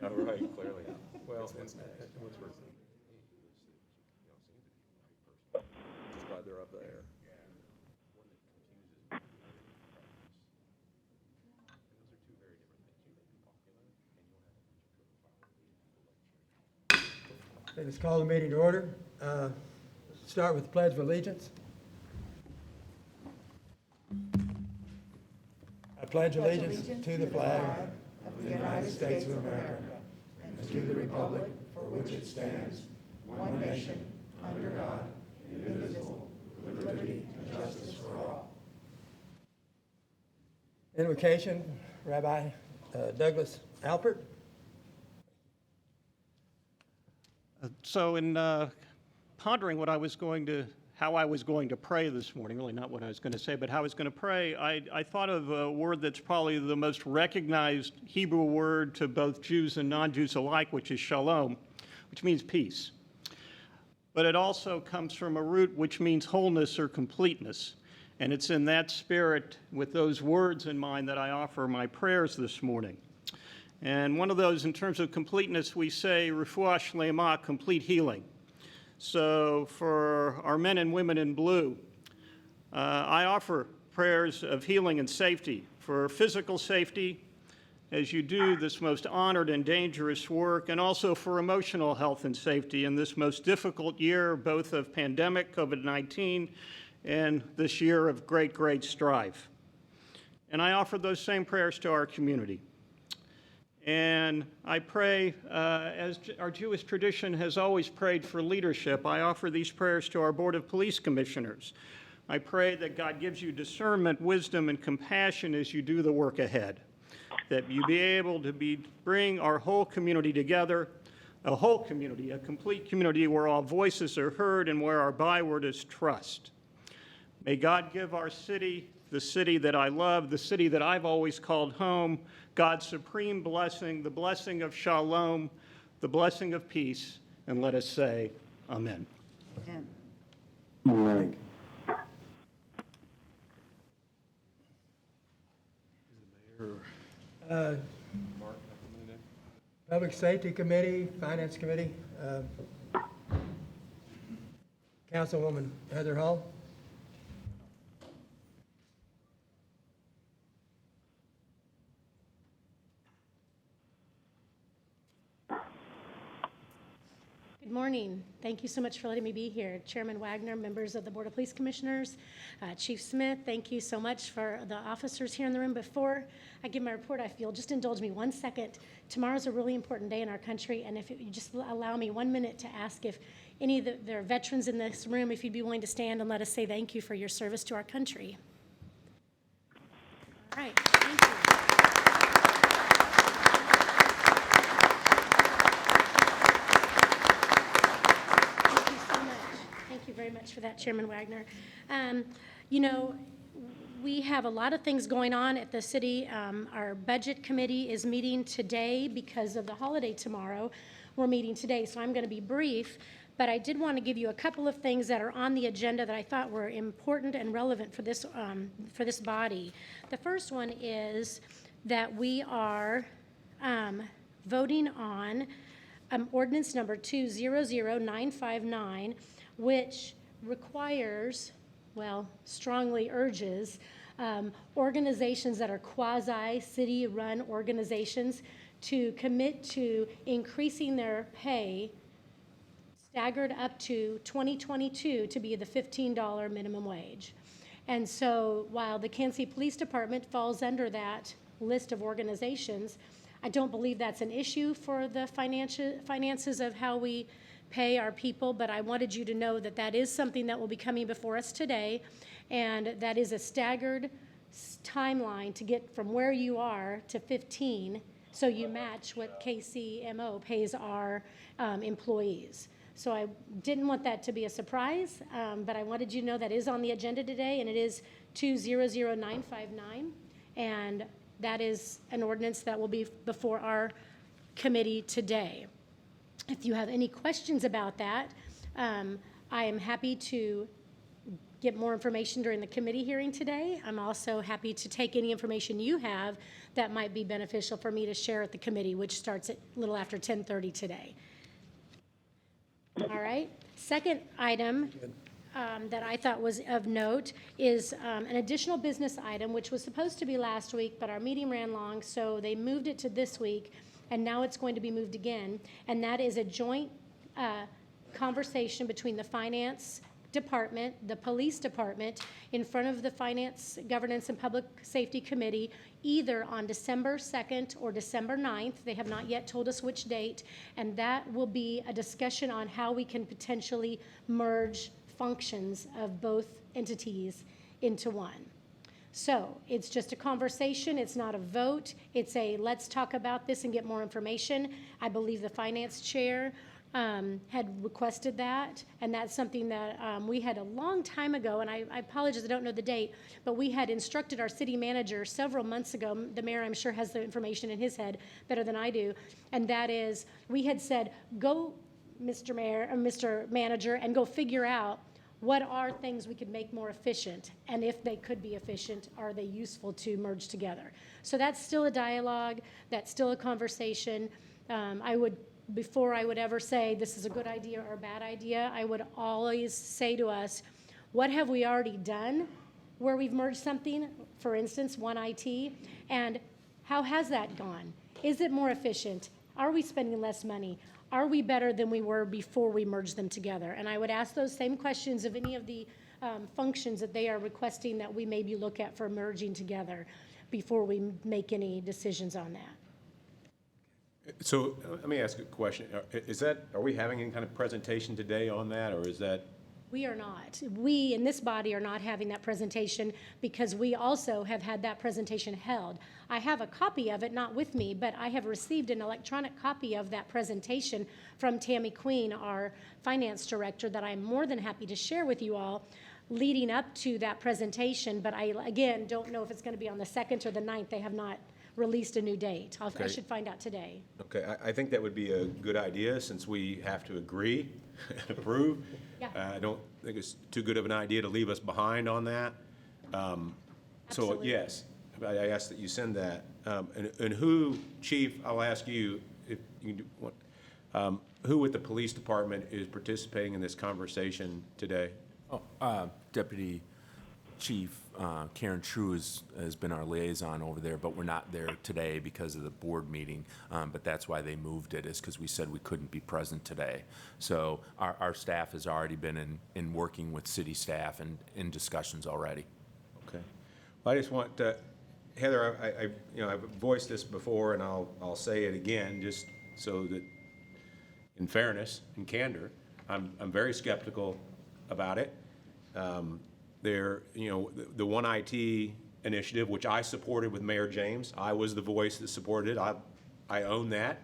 Yeah, right, clearly. Well, and what's just glad they're up there. Let us call the meeting to order. Start with the Pledge of Allegiance. I pledge allegiance to the flag of the United States of America and to the republic for which it stands, one nation, under God, indivisible, with liberty and justice for all. Invocation, Rabbi Douglas Alpert. So in pondering how I was going to pray this morning, really not what I was going to say, but how I was going to pray, I thought of a word that's probably the most recognized Hebrew word to both Jews and non-Jews alike, which is shalom, which means peace. But it also comes from a root which means wholeness or completeness. And it's in that spirit, with those words in mind, that I offer my prayers this morning. And one of those, in terms of completeness, we say refuah shlema, complete healing. So for our men and women in blue, I offer prayers of healing and safety, for physical safety as you do this most honored and dangerous work, and also for emotional health and safety in this most difficult year, both of pandemic, COVID-19, and this year of great, great strife. And I offer those same prayers to our community. And I pray, as our Jewish tradition has always prayed for leadership, I offer these prayers to our Board of Police Commissioners. I pray that God gives you discernment, wisdom, and compassion as you do the work ahead, that you be able to bring our whole community together, a whole community, a complete community where all voices are heard and where our byword is trust. May God give our city, the city that I love, the city that I've always called home, God's supreme blessing, the blessing of shalom, the blessing of peace, and let us say, amen. Amen. Amen. Public Safety Committee, Finance Committee, Councilwoman Heather Hall. Good morning. Thank you so much for letting me be here. Chairman Wagner, members of the Board of Police Commissioners, Chief Smith, thank you so much for the officers here in the room. Before I give my report, if you'll just indulge me 1 second. Tomorrow's a really important day in our country, and if you just allow me 1 minute to ask if any of there are veterans in this room, if you'd be willing to stand and let us say thank you for your service to our country. All right, thank you. Thank you very much for that, Chairman Wagner. We have a lot of things going on at the city. Our budget committee is meeting today because of the holiday tomorrow. We're meeting today, so I'm going to be brief, but I did want to give you a couple of things that are on the agenda that I thought were important and relevant for this body. The first one is that we are voting on ordinance number 200959, which requires, strongly urges, organizations that are quasi-city-run organizations to commit to increasing their pay staggered up to 2022 to be the $15 minimum wage. And so while the Kansas City Police Department falls under that list of organizations, I don't believe that's an issue for the finances of how we pay our people, but I wanted you to know that that is something that will be coming before us today, and that is a staggered timeline to get from where you are to 15, so you match what KCMO pays our employees. So I didn't want that to be a surprise, but I wanted you to know that is on the agenda today, and it is 200959, and that is an ordinance that will be before our committee today. If you have any questions about that, I am happy to get more information during the committee hearing today. I'm also happy to take any information you have that might be beneficial for me to share at the committee, which starts at a little after 10:30 today. All right. Second item that I thought was of note is an additional business item, which was supposed to be last week, but our meeting ran long, so they moved it to this week, and now it's going to be moved again. And that is a joint conversation between the Finance Department, the Police Department, in front of the Finance, Governance, and Public Safety Committee, either on December 2nd or December 9th. They have not yet told us which date, and that will be a discussion on how we can potentially merge functions of both entities into one. So it's just a conversation. It's not a vote. It's a let's talk about this and get more information. I believe the finance chair had requested that, and that's something that we had a long time ago, and I apologize, I don't know the date, but we had instructed our city manager several months ago. The mayor, I'm sure, has the information in his head better than I do, and that is, we had said, go, Mr. Mayor, or Mr. Manager, and go figure out what are things we could make more efficient, and if they could be efficient, are they useful to merge together? So that's still a dialogue, that's still a conversation. Before I would ever say this is a good idea or a bad idea, I would always say to us, what have we already done where we've merged something, for instance, One IT, and how has that gone? Is it more efficient? Are we spending less money? Are we better than we were before we merged them together? And I would ask those same questions of any of the functions that they are requesting that we maybe look at for merging together before we make any decisions on that. So let me ask a question. Are we having any kind of presentation today on that, or is that? We are not. We in this body are not having that presentation because we also have had that presentation held. I have a copy of it, not with me, but I have received an electronic copy of that presentation from Tammy Queen, our finance director, that I'm more than happy to share with you all leading up to that presentation. But I, again, don't know if it's going to be on the 2nd or the 9th. They have not released a new date. I should find out today. Okay, I think that would be a good idea since we have to agree and approve. Yeah. I don't think it's too good of an idea to leave us behind on that. So Absolutely. yes, I ask that you send that. And who, Chief, I'll ask you if you do want, who with the police department is participating in this conversation today? Deputy Chief Karen True has been our liaison over there, but we're not there today because of the board meeting. But that's why they moved it, is because we said we couldn't be present today. So our staff has already been in working with city staff and in discussions already. Okay. Well, I just want to, Heather, I've voiced this before, and I'll say it again, just so that, in fairness and candor, I'm very skeptical about it. The One IT initiative, which I supported with Mayor James, I was the voice that supported it. I own that,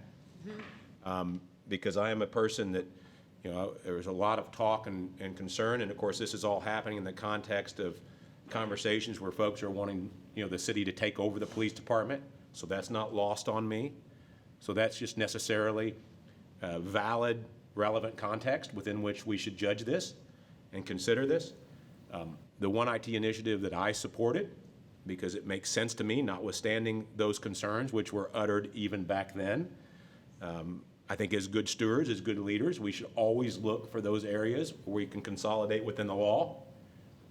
because I am a person that, there was a lot of talk and concern, and of course, this is all happening in the context of conversations where folks are wanting, the city to take over the police department. So that's not lost on me. So that's just necessarily a valid, relevant context within which we should judge this and consider this. The One IT initiative that I supported, because it makes sense to me, notwithstanding those concerns, which were uttered even back then. I think as good stewards, as good leaders, we should always look for those areas where we can consolidate within the law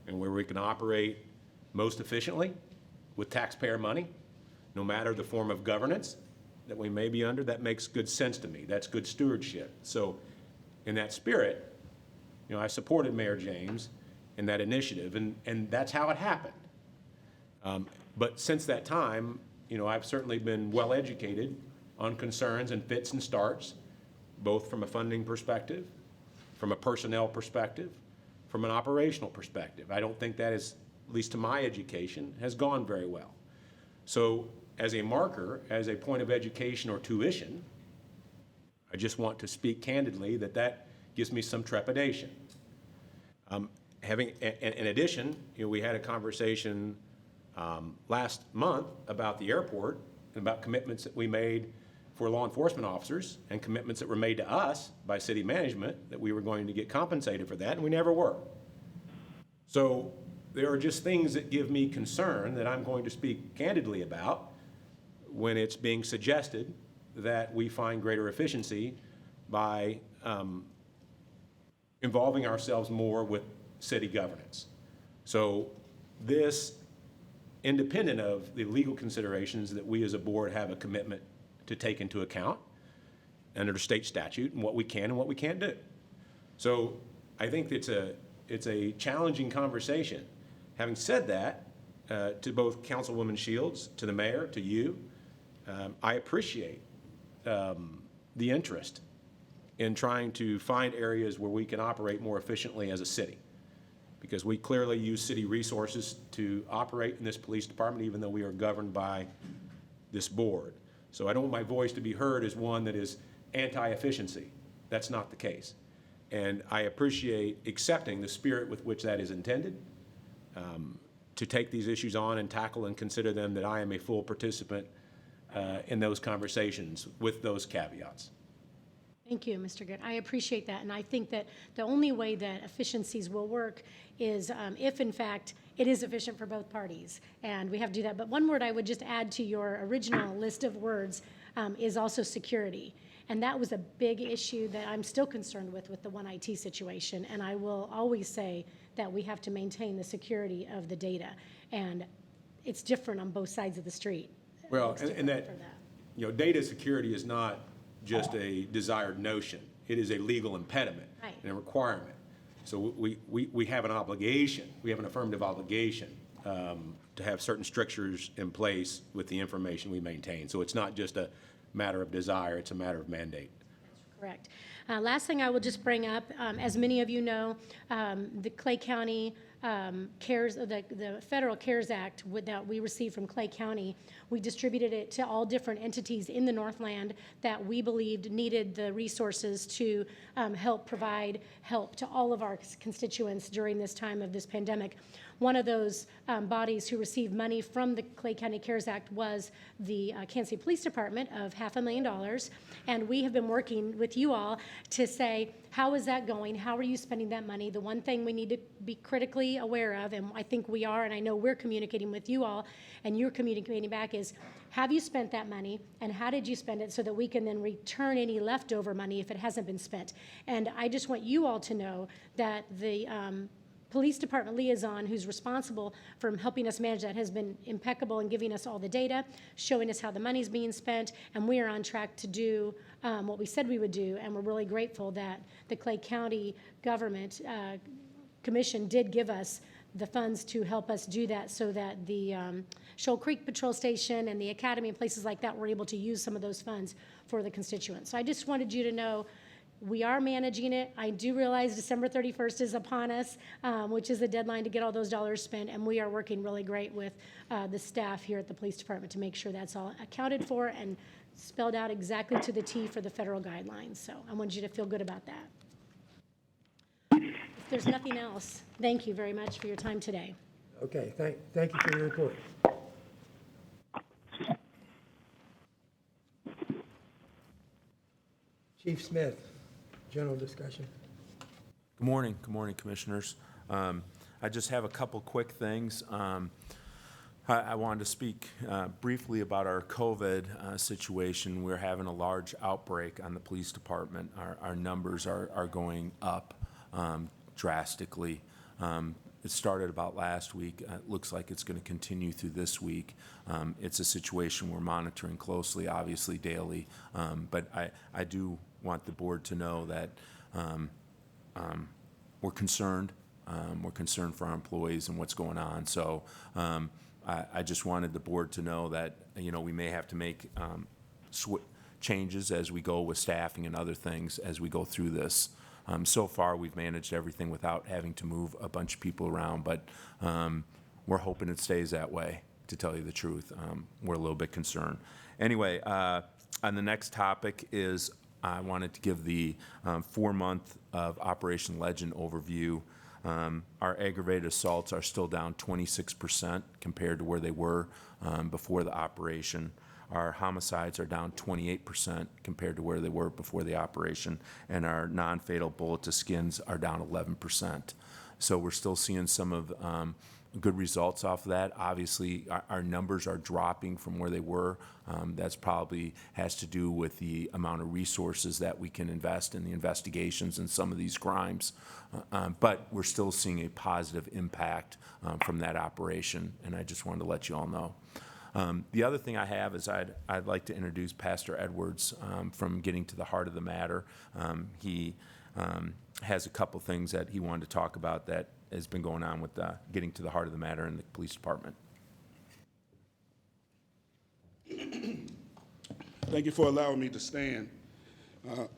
and where we can operate most efficiently with taxpayer money, no matter the form of governance that we may be under. That makes good sense to me. That's good stewardship. So in that spirit, I supported Mayor James in that initiative, and that's how it happened. But since that time, I've certainly been well educated on concerns and fits and starts, both from a funding perspective, from a personnel perspective, from an operational perspective. I don't think that is, at least to my education, has gone very well. So as a marker, as a point of education or tuition, I just want to speak candidly that gives me some trepidation. In addition, we had a conversation last month about the airport and about commitments that we made for law enforcement officers and commitments that were made to us by city management that we were going to get compensated for that, and we never were. So there are just things that give me concern that I'm going to speak candidly about, when it's being suggested that we find greater efficiency by involving ourselves more with city governance. So this, independent of the legal considerations that we as a board have a commitment to take into account under state statute and what we can and what we can't do. So I think it's a challenging conversation. Having said that, to both Councilwoman Shields, to the mayor, to you, I appreciate the interest in trying to find areas where we can operate more efficiently as a city, because we clearly use city resources to operate in this police department, even though we are governed by this board. So I don't want my voice to be heard as one that is anti-efficiency. That's not the case. And I appreciate accepting the spirit with which that is intended, to take these issues on and tackle and consider them, that I am a full participant in those conversations with those caveats. Thank you, Mr. Good. I appreciate that, and I think that the only way that efficiencies will work is if, in fact, it is efficient for both parties, and we have to do that. But one word I would just add to your original list of words is also security, and that was a big issue that I'm still concerned with the One IT situation, and I will always say that we have to maintain the security of the data, and it's different on both sides of the street. Well, It's and different that, for that. you know, data security is not just a desired notion. It is a legal impediment Right. and a requirement. So we have an obligation, we have an affirmative obligation to have certain strictures in place with the information we maintain. So it's not just a matter of desire, it's a matter of mandate. Correct. Last thing I will just bring up, as many of you know, the Clay County the Federal CARES Act that we received from Clay County, we distributed it to all different entities in the Northland that we believed needed the resources to help provide help to all of our constituents during this time of this pandemic. One of those bodies who received money from the Clay County CARES Act was the Kansas City Police Department of $500,000, and we have been working with you all to say, how is that going? How are you spending that money? The one thing we need to be critically aware of, and I think we are, and I know we're communicating with you all, and you're communicating back, is have you spent that money, and how did you spend it, so that we can then return any leftover money if it hasn't been spent. And I just want you all to know that the police department liaison who's responsible for helping us manage that has been impeccable in giving us all the data, showing us how the money's being spent, and we are on track to do what we said we would do, and we're really grateful that the Clay County Government Commission did give us the funds to help us do that, so that the Shoal Creek Patrol Station and the Academy and places like that were able to use some of those funds for the constituents. So I just wanted you to know we are managing it. I do realize December 31st is upon us, which is the deadline to get all those dollars spent, and we are working really great with the staff here at the police department to make sure that's all accounted for and spelled out exactly to the T for the federal guidelines. So I want you to feel good about that. If there's nothing else, thank you very much for your time today. Okay, thank you for your report. Chief Smith, general discussion. Good morning, Commissioners. I just have a couple quick things. I wanted to speak briefly about our COVID situation. We're having a large outbreak on the police department. Our numbers are going up drastically. It started about last week. It looks like it's going to continue through this week. It's a situation we're monitoring closely, obviously daily, but I do want the board to know that we're concerned. We're concerned for our employees and what's going on. So I just wanted the board to know that, you know, we may have to make changes as we go with staffing and other things as we go through this. So far, we've managed everything without having to move a bunch of people around, but we're hoping it stays that way, to tell you the truth. We're a little bit concerned. Anyway, on the next topic is I wanted to give the 4-month of Operation Legend overview. Our aggravated assaults are still down 26% compared to where they were before the operation. Our homicides are down 28% compared to where they were before the operation, and our non-fatal bullet to skins are down 11%. So we're still seeing some of good results off of that. Obviously, our numbers are dropping from where they were. That's probably has to do with the amount of resources that we can invest in the investigations in some of these crimes. But we're still seeing a positive impact from that operation, and I just wanted to let you all know. The other thing I have is I'd like to introduce Pastor Edwards from Getting to the Heart of the Matter. He has a couple things that he wanted to talk about that has been going on with Getting to the Heart of the Matter in the police department. Thank you for allowing me to stand.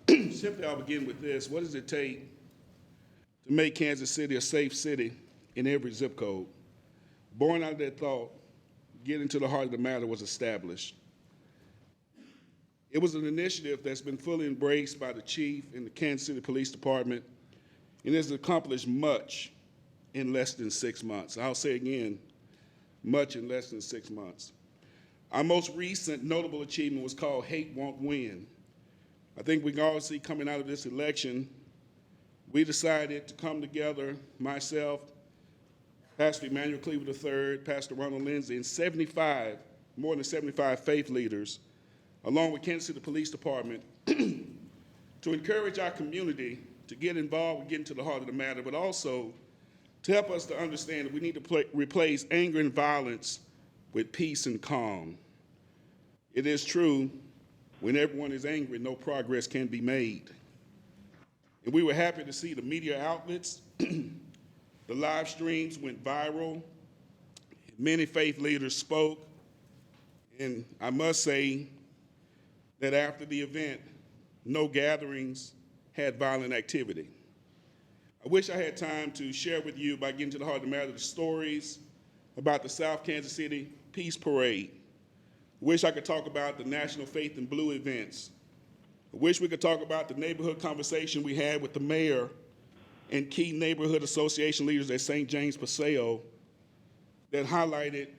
Simply, I'll begin with this. What does it take to make Kansas City a safe city in every zip code? Born out of that thought, Getting to the Heart of the Matter was established. It was an initiative that's been fully embraced by the chief and the Kansas City Police Department, and has accomplished much in less than 6 months. I'll say again, much in less than 6 months. Our most recent notable achievement was called Hate Won't Win. I think we can all see coming out of this election, we decided to come together, myself, Pastor Emmanuel Cleaver III, Pastor Ronald Lindsay, and more than 75 faith leaders, along with Kansas City Police Department, to encourage our community to get involved with Getting to the Heart of the Matter, but also to help us to understand that we need to replace anger and violence with peace and calm. It is true, when everyone is angry, no progress can be made. And we were happy to see the media outlets, the live streams went viral, many faith leaders spoke, and I must say that after the event, no gatherings had violent activity. I wish I had time to share with you, by Getting to the Heart of the Matter, the stories about the South Kansas City Peace Parade. I wish I could talk about the National Faith in Blue events. I wish we could talk about the neighborhood conversation we had with the mayor and key neighborhood association leaders at St. James Paseo that highlighted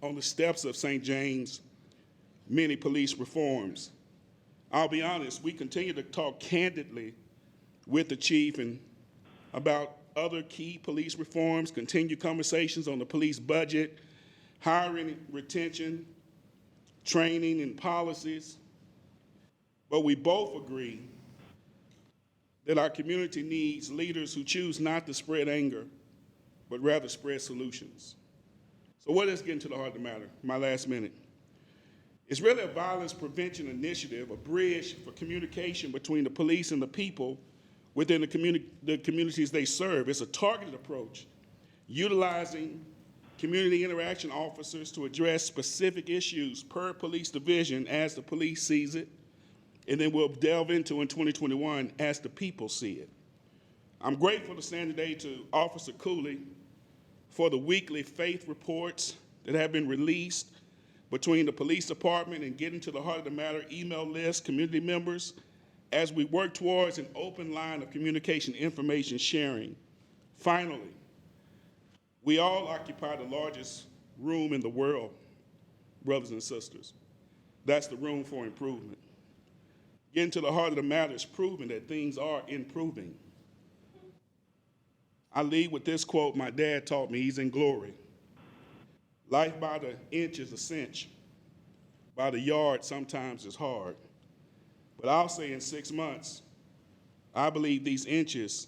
on the steps of St. James many police reforms. I'll be honest, we continue to talk candidly with the chief and about other key police reforms, continue conversations on the police budget, hiring, retention, training, and policies. But we both agree that our community needs leaders who choose not to spread anger, but rather spread solutions. So what is Getting to the Heart of the Matter? My last minute. It's really a violence prevention initiative, a bridge for communication between the police and the people within the communities they serve. It's a targeted approach, utilizing community interaction officers to address specific issues per police division as the police sees it, and then we'll delve into in 2021 as the people see it. I'm grateful to stand today to Officer Cooley for the weekly faith reports that have been released between the police department and Getting to the Heart of the Matter email list, community members, as we work towards an open line of communication information sharing. Finally, we all occupy the largest room in the world, brothers and sisters. That's the room for improvement. Getting to the Heart of the Matter is proving that things are improving. I lead with this quote my dad taught me. He's in glory. Life by the inch is a cinch. By the yard sometimes is hard. But I'll say in 6 months, I believe these inches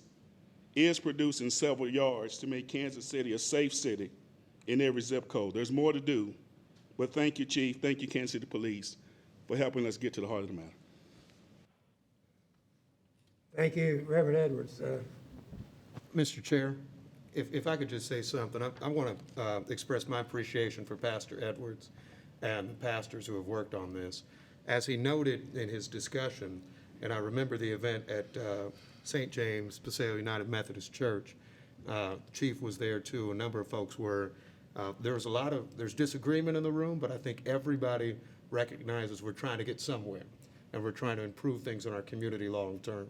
is producing several yards to make Kansas City a safe city in every zip code. There's more to do, but thank you, Chief. Thank you, Kansas City Police, for helping us get to the heart of the matter. Thank you, Reverend Edwards. Mr. Chair, if I could just say something, I want to express my appreciation for Pastor Edwards and the pastors who have worked on this. As he noted in his discussion, and I remember the event at St. James Paseo United Methodist Church, Chief was there too, a number of folks were. There's disagreement in the room, but I think everybody recognizes we're trying to get somewhere, and we're trying to improve things in our community long term.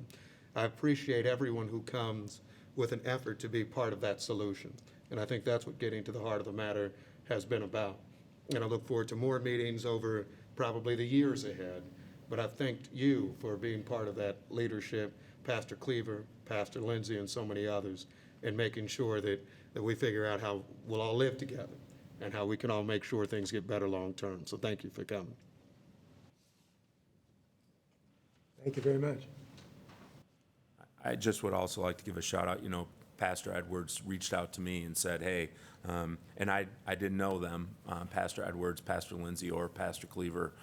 I appreciate everyone who comes with an effort to be part of that solution, and I think that's what Getting to the Heart of the Matter has been about. And I look forward to more meetings over probably the years ahead, but I thank you for being part of that leadership, Pastor Cleaver, Pastor Lindsay, and so many others, and making sure that that we figure out how we'll all live together and how we can all make sure things get better long-term. So thank you for coming. Thank you very much. I just would also like to give a shout out, Pastor Edwards reached out to me and said, hey, and I didn't know them, Pastor Edwards, Pastor Lindsay, or Pastor Cleaver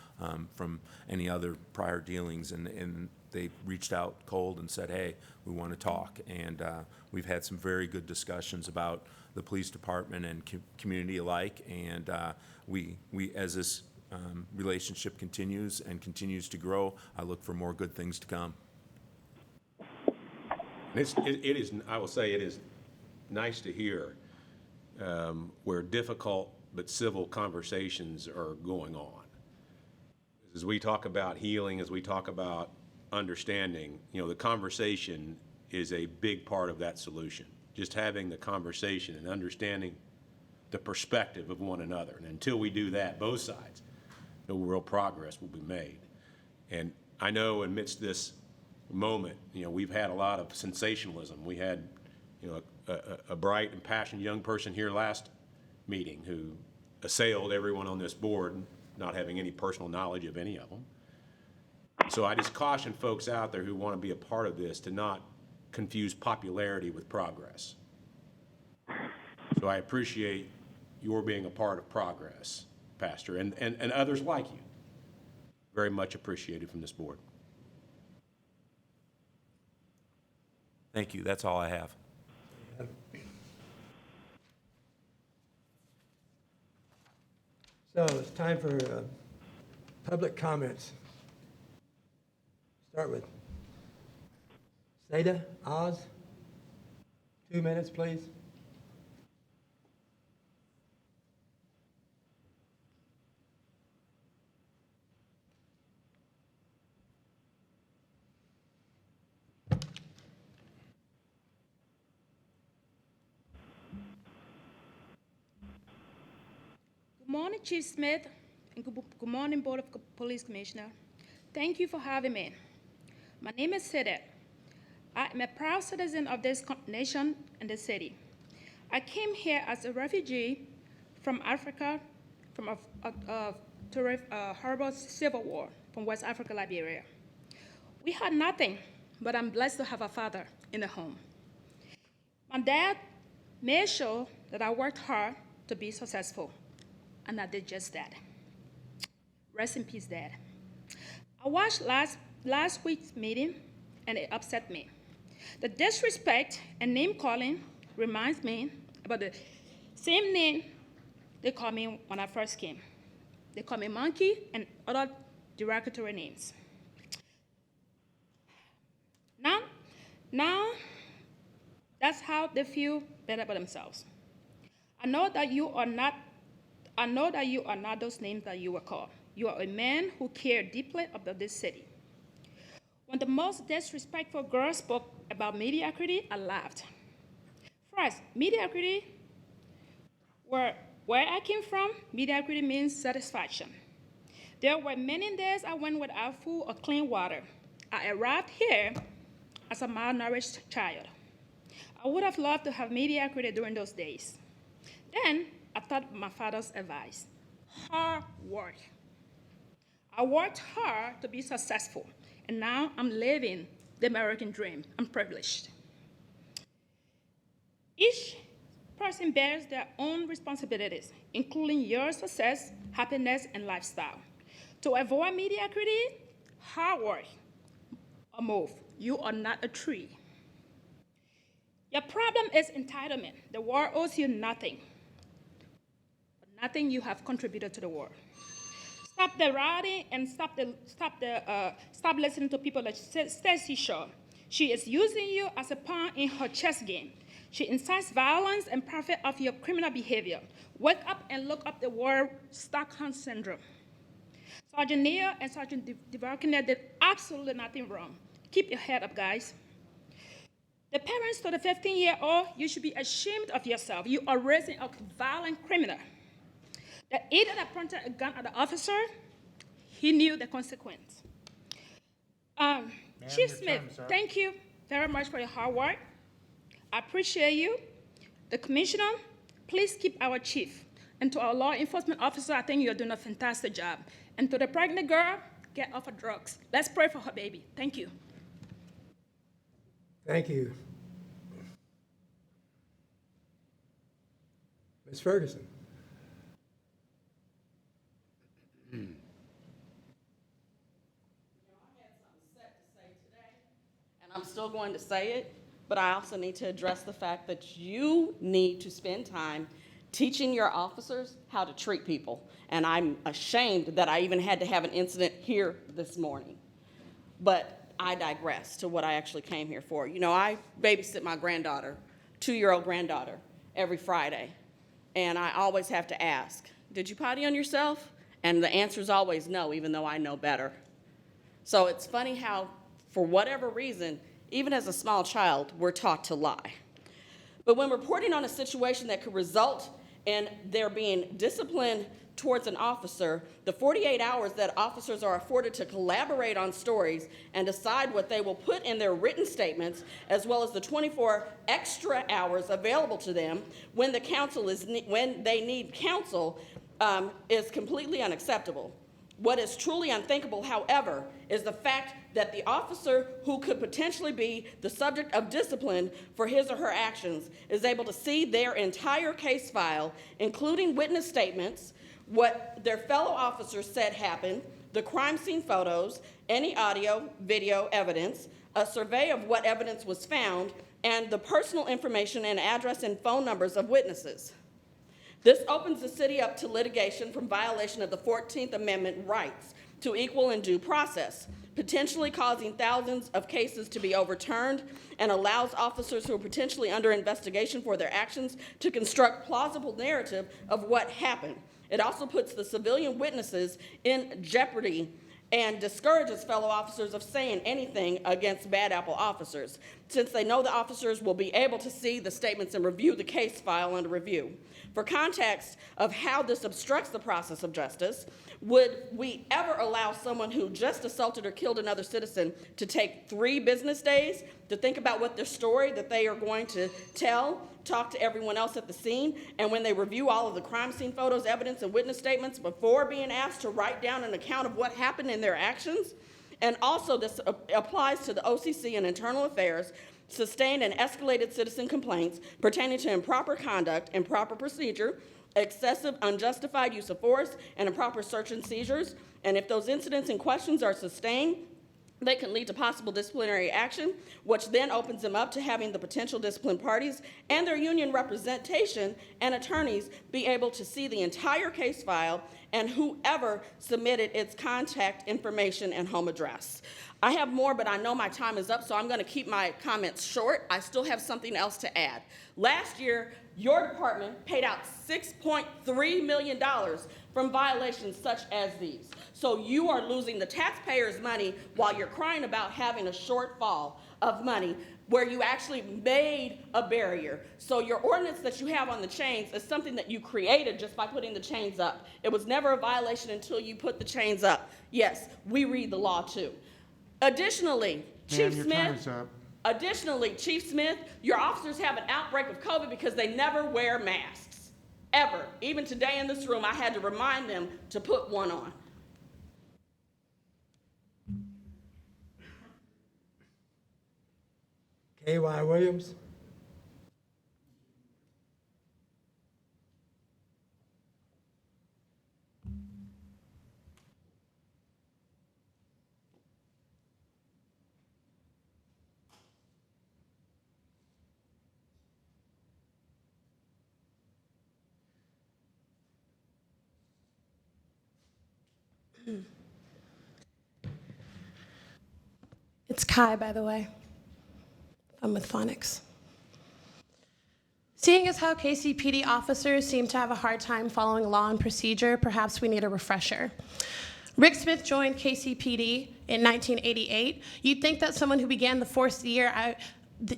from any other prior dealings, and they reached out cold and said, hey, we want to talk. And we've had some very good discussions about the police department and community alike, and we as this relationship continues to grow, I look for more good things to come. It is, I will say, it is nice to hear where difficult but civil conversations are going on. As we talk about healing, as we talk about understanding, the conversation is a big part of that solution. Just having the conversation and understanding the perspective of one another. And until we do that, both sides, no real progress will be made. And I know amidst this moment, we've had a lot of sensationalism. We had, a bright and passionate young person here last meeting who assailed everyone on this board, not having any personal knowledge of any of them. So I just caution folks out there who want to be a part of this to not confuse popularity with progress. So I appreciate your being a part of progress, Pastor, and others like you. Very much appreciated from this board. Thank you. That's all I have. So it's time for public comments. Start with Seda Oz. 2 minutes, please. Good morning, Chief Smith, and good morning, Board of Police Commissioner. Thank you for having me. My name is Sidet. I am a proud citizen of this nation and this city. I came here as a refugee from Africa, from a horrible civil war from West Africa, Liberia. We had nothing, but I'm blessed to have a father in the home. My dad made sure that I worked hard to be successful. And I did just that. Rest in peace, Dad. I watched last week's meeting, and it upset me. The disrespect and name-calling reminds me about the same name they called me when I first came. They called me monkey and other derogatory names. Now, that's how they feel better about themselves. I know that you are not those names that you were called. You are a man who cared deeply about this city. When the most disrespectful girl spoke about mediocrity, I laughed. First, mediocrity, where I came from, mediocrity means satisfaction. There were many days I went without food or clean water. I arrived here as a malnourished child. I would have loved to have mediocrity during those days. Then, I thought my father's advice, hard work. I worked hard to be successful, and now I'm living the American dream. I'm privileged. Each person bears their own responsibilities, including your success, happiness, and lifestyle. To avoid mediocrity, hard work, or move. You are not a tree. Your problem is entitlement. The world owes you nothing. Nothing you have contributed to the world. Stop the rioting and stop listening to people like Stacey Shaw. She is using you as a pawn in her chess game. She incites violence and profit off your criminal behavior. Wake up and look up the word Stockholm Syndrome. Sergeant Neal and Sergeant DeVarkiner did absolutely nothing wrong. Keep your head up, guys. The parents to the 15-year-old, you should be ashamed of yourself. You are raising a violent criminal. The idiot that pointed a gun at the officer, he knew the consequence. Chief Smith, thank you very much for your hard work. I appreciate you. The commissioner, please keep our chief. And to our law enforcement officer, I think you're doing a fantastic job. And to the pregnant girl, get off of drugs. Let's pray for her baby. Thank you. Thank you. Ms. Ferguson. And I'm still going to say it, but I also need to address the fact that you need to spend time teaching your officers how to treat people. And I'm ashamed that I even had to have an incident here this morning. But I digress to what I actually came here for. You know, I babysit my granddaughter, 2-year-old granddaughter, every Friday. And I always have to ask, did you potty on yourself? And the answer is always no, even though I know better. So it's funny how, for whatever reason, even as a small child, we're taught to lie. But when reporting on a situation that could result in there being discipline towards an officer, the 48 hours that officers are afforded to collaborate on stories and decide what they will put in their written statements, as well as the 24 extra hours available to them when they need counsel, is completely unacceptable. What is truly unthinkable, however, is the fact that the officer who could potentially be the subject of discipline for his or her actions is able to see their entire case file, including witness statements, what their fellow officers said happened, the crime scene photos, any audio, video evidence, a survey of what evidence was found, and the personal information and address and phone numbers of witnesses. This opens the city up to litigation from violation of the 14th Amendment rights to equal and due process, potentially causing thousands of cases to be overturned, and allows officers who are potentially under investigation for their actions to construct plausible narrative of what happened. It also puts the civilian witnesses in jeopardy and discourages fellow officers of saying anything against bad apple officers, since they know the officers will be able to see the statements and review the case file under review. For context of how this obstructs the process of justice, would we ever allow someone who just assaulted or killed another citizen to take 3 business days to think about what their story that they are going to tell, talk to everyone else at the scene, and when they review all of the crime scene photos, evidence, and witness statements before being asked to write down an account of what happened in their actions? And also this applies to the OCC and Internal Affairs, sustained and escalated citizen complaints pertaining to improper conduct, improper procedure, excessive unjustified use of force, and improper search and seizures. And if those incidents and questions are sustained, they can lead to possible disciplinary action, which then opens them up to having the potential discipline parties and their union representation and attorneys be able to see the entire case file and whoever submitted its contact information and home address. I have more, but I know my time is up, so I'm going to keep my comments short. I still have something else to add. Last year, your department paid out $6.3 million from violations such as these. So you are losing the taxpayers' money while you're crying about having a shortfall of money where you actually made a barrier. So your ordinance that you have on the chains is something that you created just by putting the chains up. It was never a violation until you put the chains up. Yes, we read the law too. Additionally, Chief Smith, your officers have an outbreak of COVID because they never wear masks, ever. Even today in this room, I had to remind them to put one on. K.Y. Williams. It's Kai, by the way. I'm with Phonics. Seeing as how KCPD officers seem to have a hard time following law and procedure, perhaps we need a refresher. Rick Smith joined KCPD in 1988. You'd think that someone who began the fourth year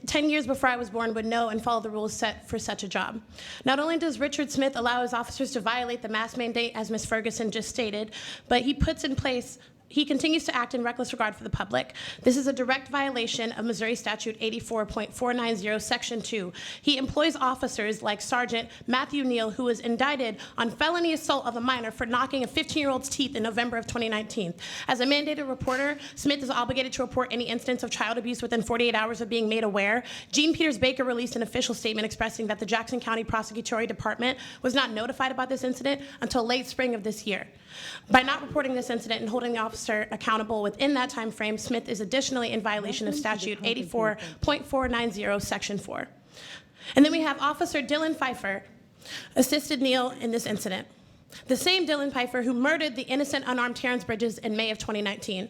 10 years before I was born would know and follow the rules set for such a job. Not only does Richard Smith allow his officers to violate the mask mandate, as Ms. Ferguson just stated, but he puts in place he continues to act in reckless regard for the public. This is a direct violation of Missouri Statute 84.490, Section 2. He employs officers like Sergeant Matthew Neal, who was indicted on felony assault of a minor for knocking a 15-year-old's teeth in November of 2019. As a mandated reporter, Smith is obligated to report any instance of child abuse within 48 hours of being made aware. Jean Peters Baker released an official statement expressing that the Jackson County Prosecutorial Department was not notified about this incident until late spring of this year. By not reporting this incident and holding the officer accountable within that time frame, Smith is additionally in violation of Statute 84.490, Section 4. And then we have Officer Dylan Pfeiffer assisted Neal in this incident. The same Dylan Pfeiffer who murdered the innocent unarmed Terrence Bridges in May of 2019.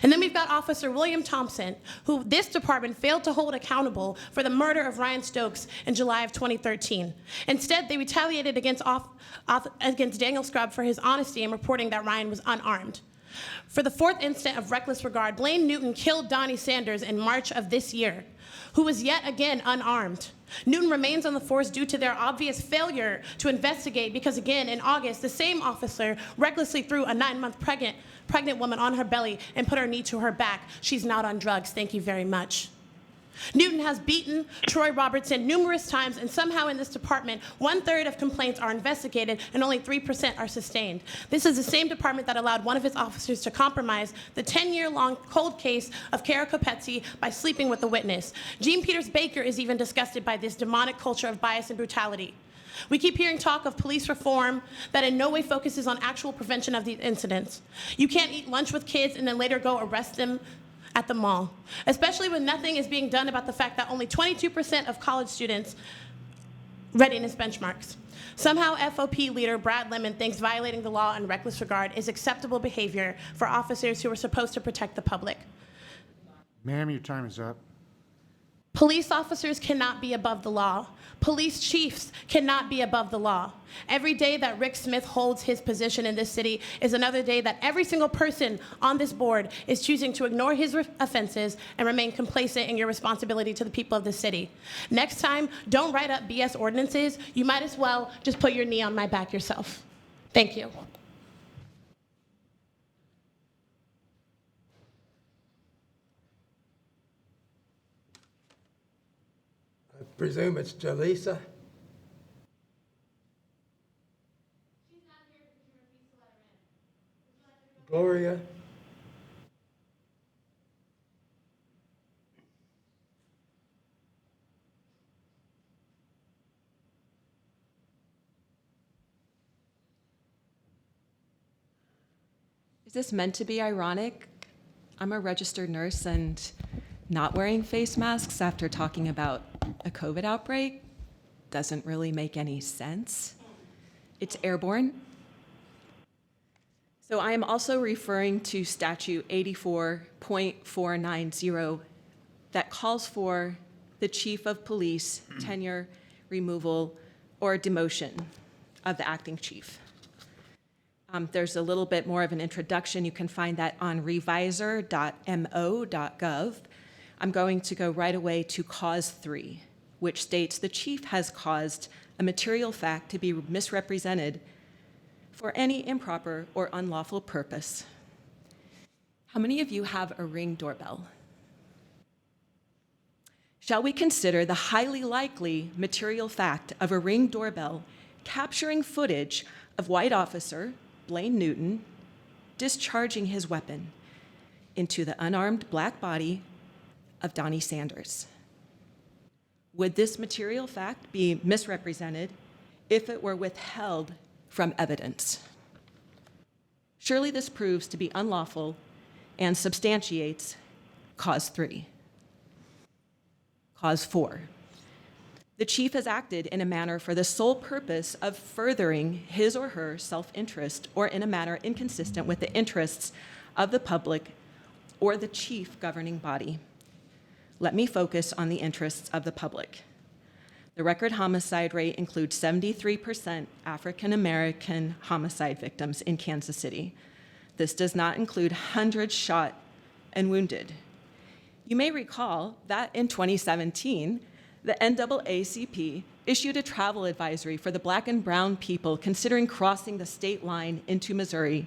And then we've got Officer William Thompson, who this department failed to hold accountable for the murder of Ryan Stokes in July of 2013. Instead, they retaliated against Daniel Scrub for his honesty in reporting that Ryan was unarmed. For the fourth incident of reckless regard, Blaine Newton killed Donnie Sanders in March of this year, who was yet again unarmed. Newton remains on the force due to their obvious failure to investigate because, again, in August, the same officer recklessly threw a 9-month pregnant woman on her belly and put her knee to her back. She's not on drugs. Thank you very much. Newton has beaten Troy Robertson numerous times, and somehow in this department, 1/3 of complaints are investigated and only 3% are sustained. This is the same department that allowed one of its officers to compromise the 10-year-long cold case of Kara Kopetsy by sleeping with the witness. Jean Peters Baker is even disgusted by this demonic culture of bias and brutality. We keep hearing talk of police reform that in no way focuses on actual prevention of these incidents. You can't eat lunch with kids and then later go arrest them at the mall, especially when nothing is being done about the fact that only 22% of college students readiness benchmarks. Somehow FOP leader Brad Lemon thinks violating the law in reckless regard is acceptable behavior for officers who are supposed to protect the public. Ma'am, your time is up. Police officers cannot be above the law. Police chiefs cannot be above the law. Every day that Rick Smith holds his position in this city is another day that every single person on this board is choosing to ignore his offenses and remain complacent in your responsibility to the people of the city. Next time, don't write up BS ordinances. You might as well just put your knee on my back yourself. Thank you. I presume it's Jaleesa? Gloria? Is this meant to be ironic? I'm a registered nurse, and not wearing face masks after talking about a COVID outbreak doesn't really make any sense. It's airborne. So I am also referring to Statute 84.490 that calls for the chief of police tenure, removal, or demotion of the acting chief. There's a little bit more of an introduction. You can find that on revisor.mo.gov. I'm going to go right away to Cause 3, which states the chief has caused a material fact to be misrepresented for any improper or unlawful purpose. How many of you have a Ring doorbell? Shall we consider the highly likely material fact of a Ring doorbell capturing footage of white officer Blaine Newton discharging his weapon into the unarmed black body of Donnie Sanders? Would this material fact be misrepresented if it were withheld from evidence? Surely this proves to be unlawful and substantiates Cause 3. Cause 4. The chief has acted in a manner for the sole purpose of furthering his or her self-interest or in a manner inconsistent with the interests of the public or the chief governing body. Let me focus on the interests of the public. The record homicide rate includes 73% African American homicide victims in Kansas City. This does not include hundreds shot and wounded. You may recall that in 2017, the NAACP issued a travel advisory for the Black and brown people considering crossing the state line into Missouri,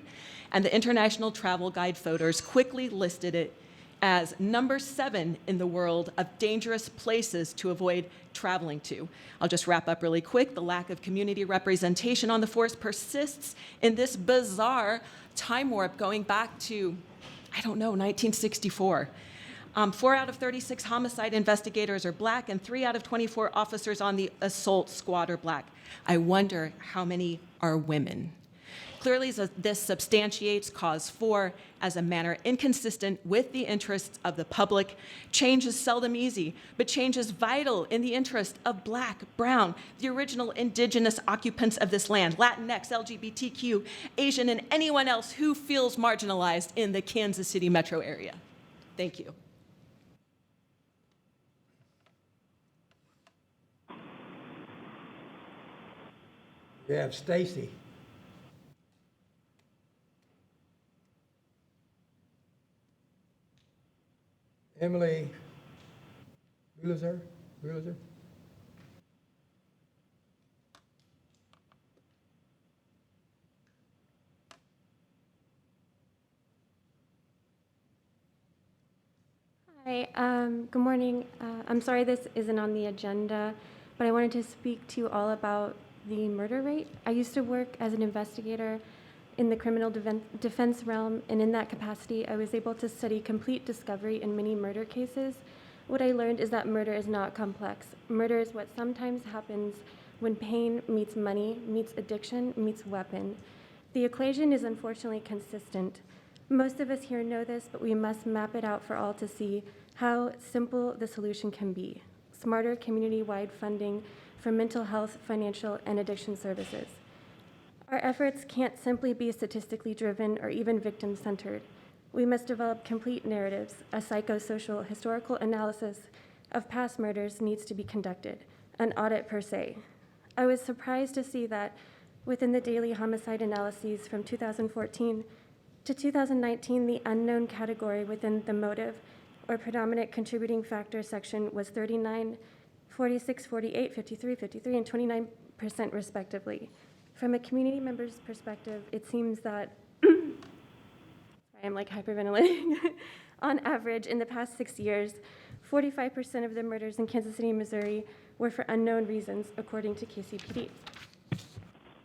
and the International Travel Guide voters quickly listed it as number 7 in the world of dangerous places to avoid traveling to. I'll just wrap up really quick. The lack of community representation on the force persists in this bizarre time warp going back to, 1964. 4 out of 36 homicide investigators are Black, and 3 out of 24 officers on the assault squad are Black. I wonder how many are women. Clearly, this substantiates cause 4 as a manner inconsistent with the interests of the public. Change is seldom easy, but change is vital in the interest of Black, brown, the original indigenous occupants of this land, Latinx, LGBTQ, Asian, and anyone else who feels marginalized in the Kansas City metro area. Thank you. We have Stacy. Emily Bulizer? Hi, good morning. I'm sorry this isn't on the agenda, but I wanted to speak to you all about the murder rate. I used to work as an investigator in the criminal defense realm, and in that capacity, I was able to study complete discovery in many murder cases. What I learned is that murder is not complex. Murder is what sometimes happens when pain meets money, meets addiction, meets weapon. The equation is unfortunately consistent. Most of us here know this, but we must map it out for all to see how simple the solution can be. Smarter community-wide funding for mental health, financial, and addiction services. Our efforts can't simply be statistically driven or even victim-centered. We must develop complete narratives. A psychosocial historical analysis of past murders needs to be conducted, an audit per se. I was surprised to see that within the daily homicide analyses from 2014 to 2019, the unknown category within the motive or predominant contributing factor section was 39, 46, 48, 53, 53, and 29% respectively. From a community member's perspective, it seems that, sorry, I'm like hyperventilating. On average, in the past 6 years, 45% of the murders in Kansas City, Missouri were for unknown reasons, according to KCPD.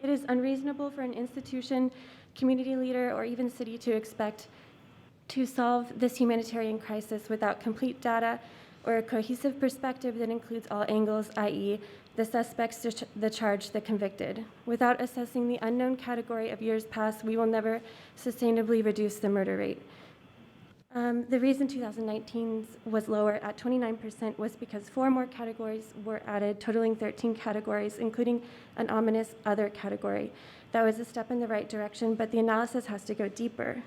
It is unreasonable for an institution, community leader, or even city to expect to solve this humanitarian crisis without complete data or a cohesive perspective that includes all angles, i.e., the suspects, the charged, the convicted. Without assessing the unknown category of years past, we will never sustainably reduce the murder rate. The reason 2019's was lower at 29% was because 4 more categories were added, totaling 13 categories, including an ominous other category. That was a step in the right direction, but the analysis has to go deeper.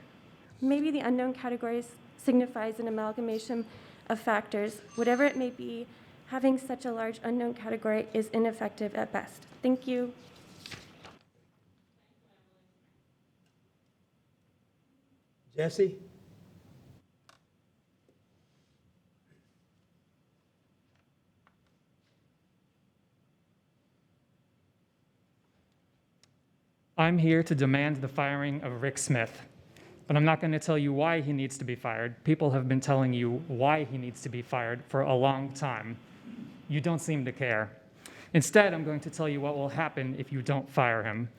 Maybe the unknown categories signifies an amalgamation of factors. Whatever it may be, having such a large unknown category is ineffective at best. Thank you. Jesse? I'm here to demand the firing of Rick Smith, but I'm not going to tell you why he needs to be fired. People have been telling you why he needs to be fired for a long time. You don't seem to care. Instead, I'm going to tell you what will happen if you don't fire him.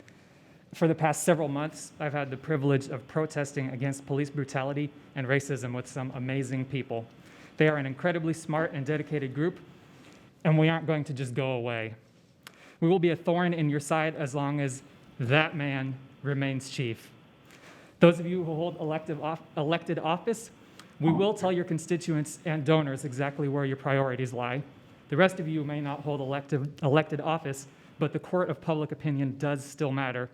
For the past several months, I've had the privilege of protesting against police brutality and racism with some amazing people. They are an incredibly smart and dedicated group, and we aren't going to just go away. We will be a thorn in your side as long as that man remains chief. Those of you who hold elected office, we will tell your constituents and donors exactly where your priorities lie. The rest of you may not hold elected office, but the court of public opinion does still matter.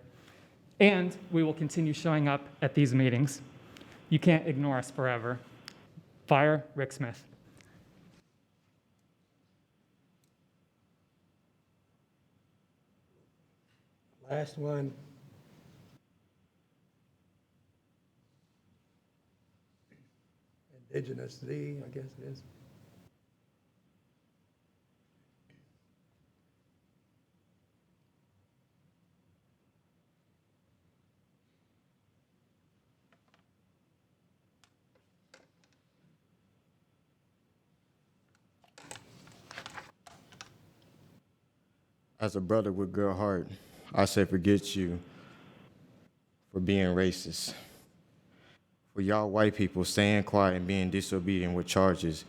And we will continue showing up at these meetings. You can't ignore us forever. Fire Rick Smith. Last one. Indigenous Z, I guess it is. As a brother with good heart, I say forget you for being racist. For y'all white people staying quiet and being disobedient with charges,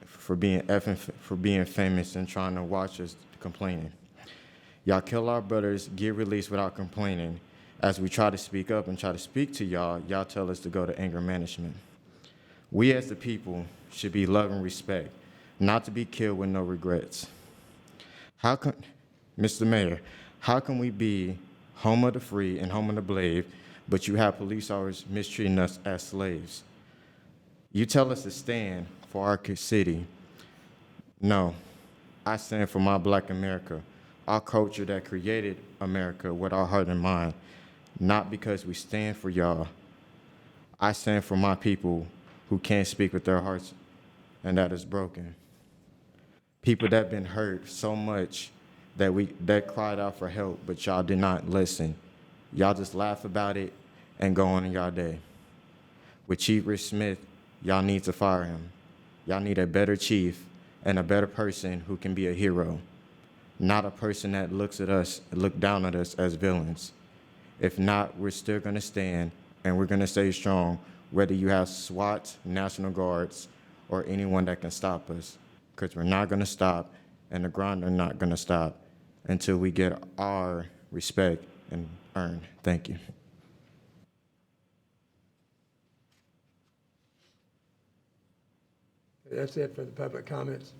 for being famous and trying to watch us complaining. Y'all kill our brothers, get released without complaining. As we try to speak up and try to speak to y'all, y'all tell us to go to anger management. We as the people should be love and respect, not to be killed with no regrets. How can, Mr. Mayor, how can we be home of the free and home of the brave, but you have police officers mistreating us as slaves? You tell us to stand for our city. No, I stand for my Black America, our culture that created America with our heart and mind, not because we stand for y'all. I stand for my people who can't speak with their hearts and that is broken. People that been hurt so much that cried out for help, but y'all did not listen. Y'all just laugh about it and go on in y'all day. With Chief Rick Smith, y'all need to fire him. Y'all need a better chief and a better person who can be a hero, not a person that look down at us as villains. If not, we're still gonna stand and we're gonna stay strong, whether you have SWAT, National Guards, or anyone that can stop us, because we're not gonna stop and the grind are not gonna stop until we get our respect and earned. Thank you. That's it for the public comments.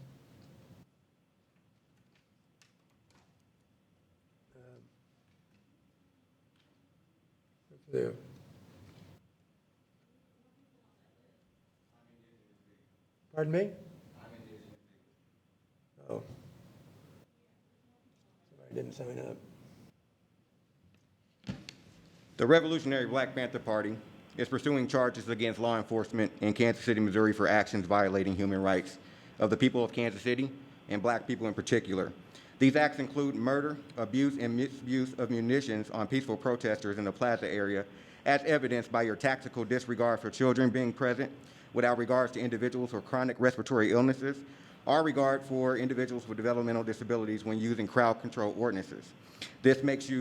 There. Pardon me? Oh. Somebody didn't sign up. The Revolutionary Black Panther Party is pursuing charges against law enforcement in Kansas City, Missouri for actions violating human rights of the people of Kansas City and Black people in particular. These acts include murder, abuse, and misuse of munitions on peaceful protesters in the plaza area, as evidenced by your tactical disregard for children being present without regards to individuals with chronic respiratory illnesses, or regard for individuals with developmental disabilities when using crowd control ordinances. This makes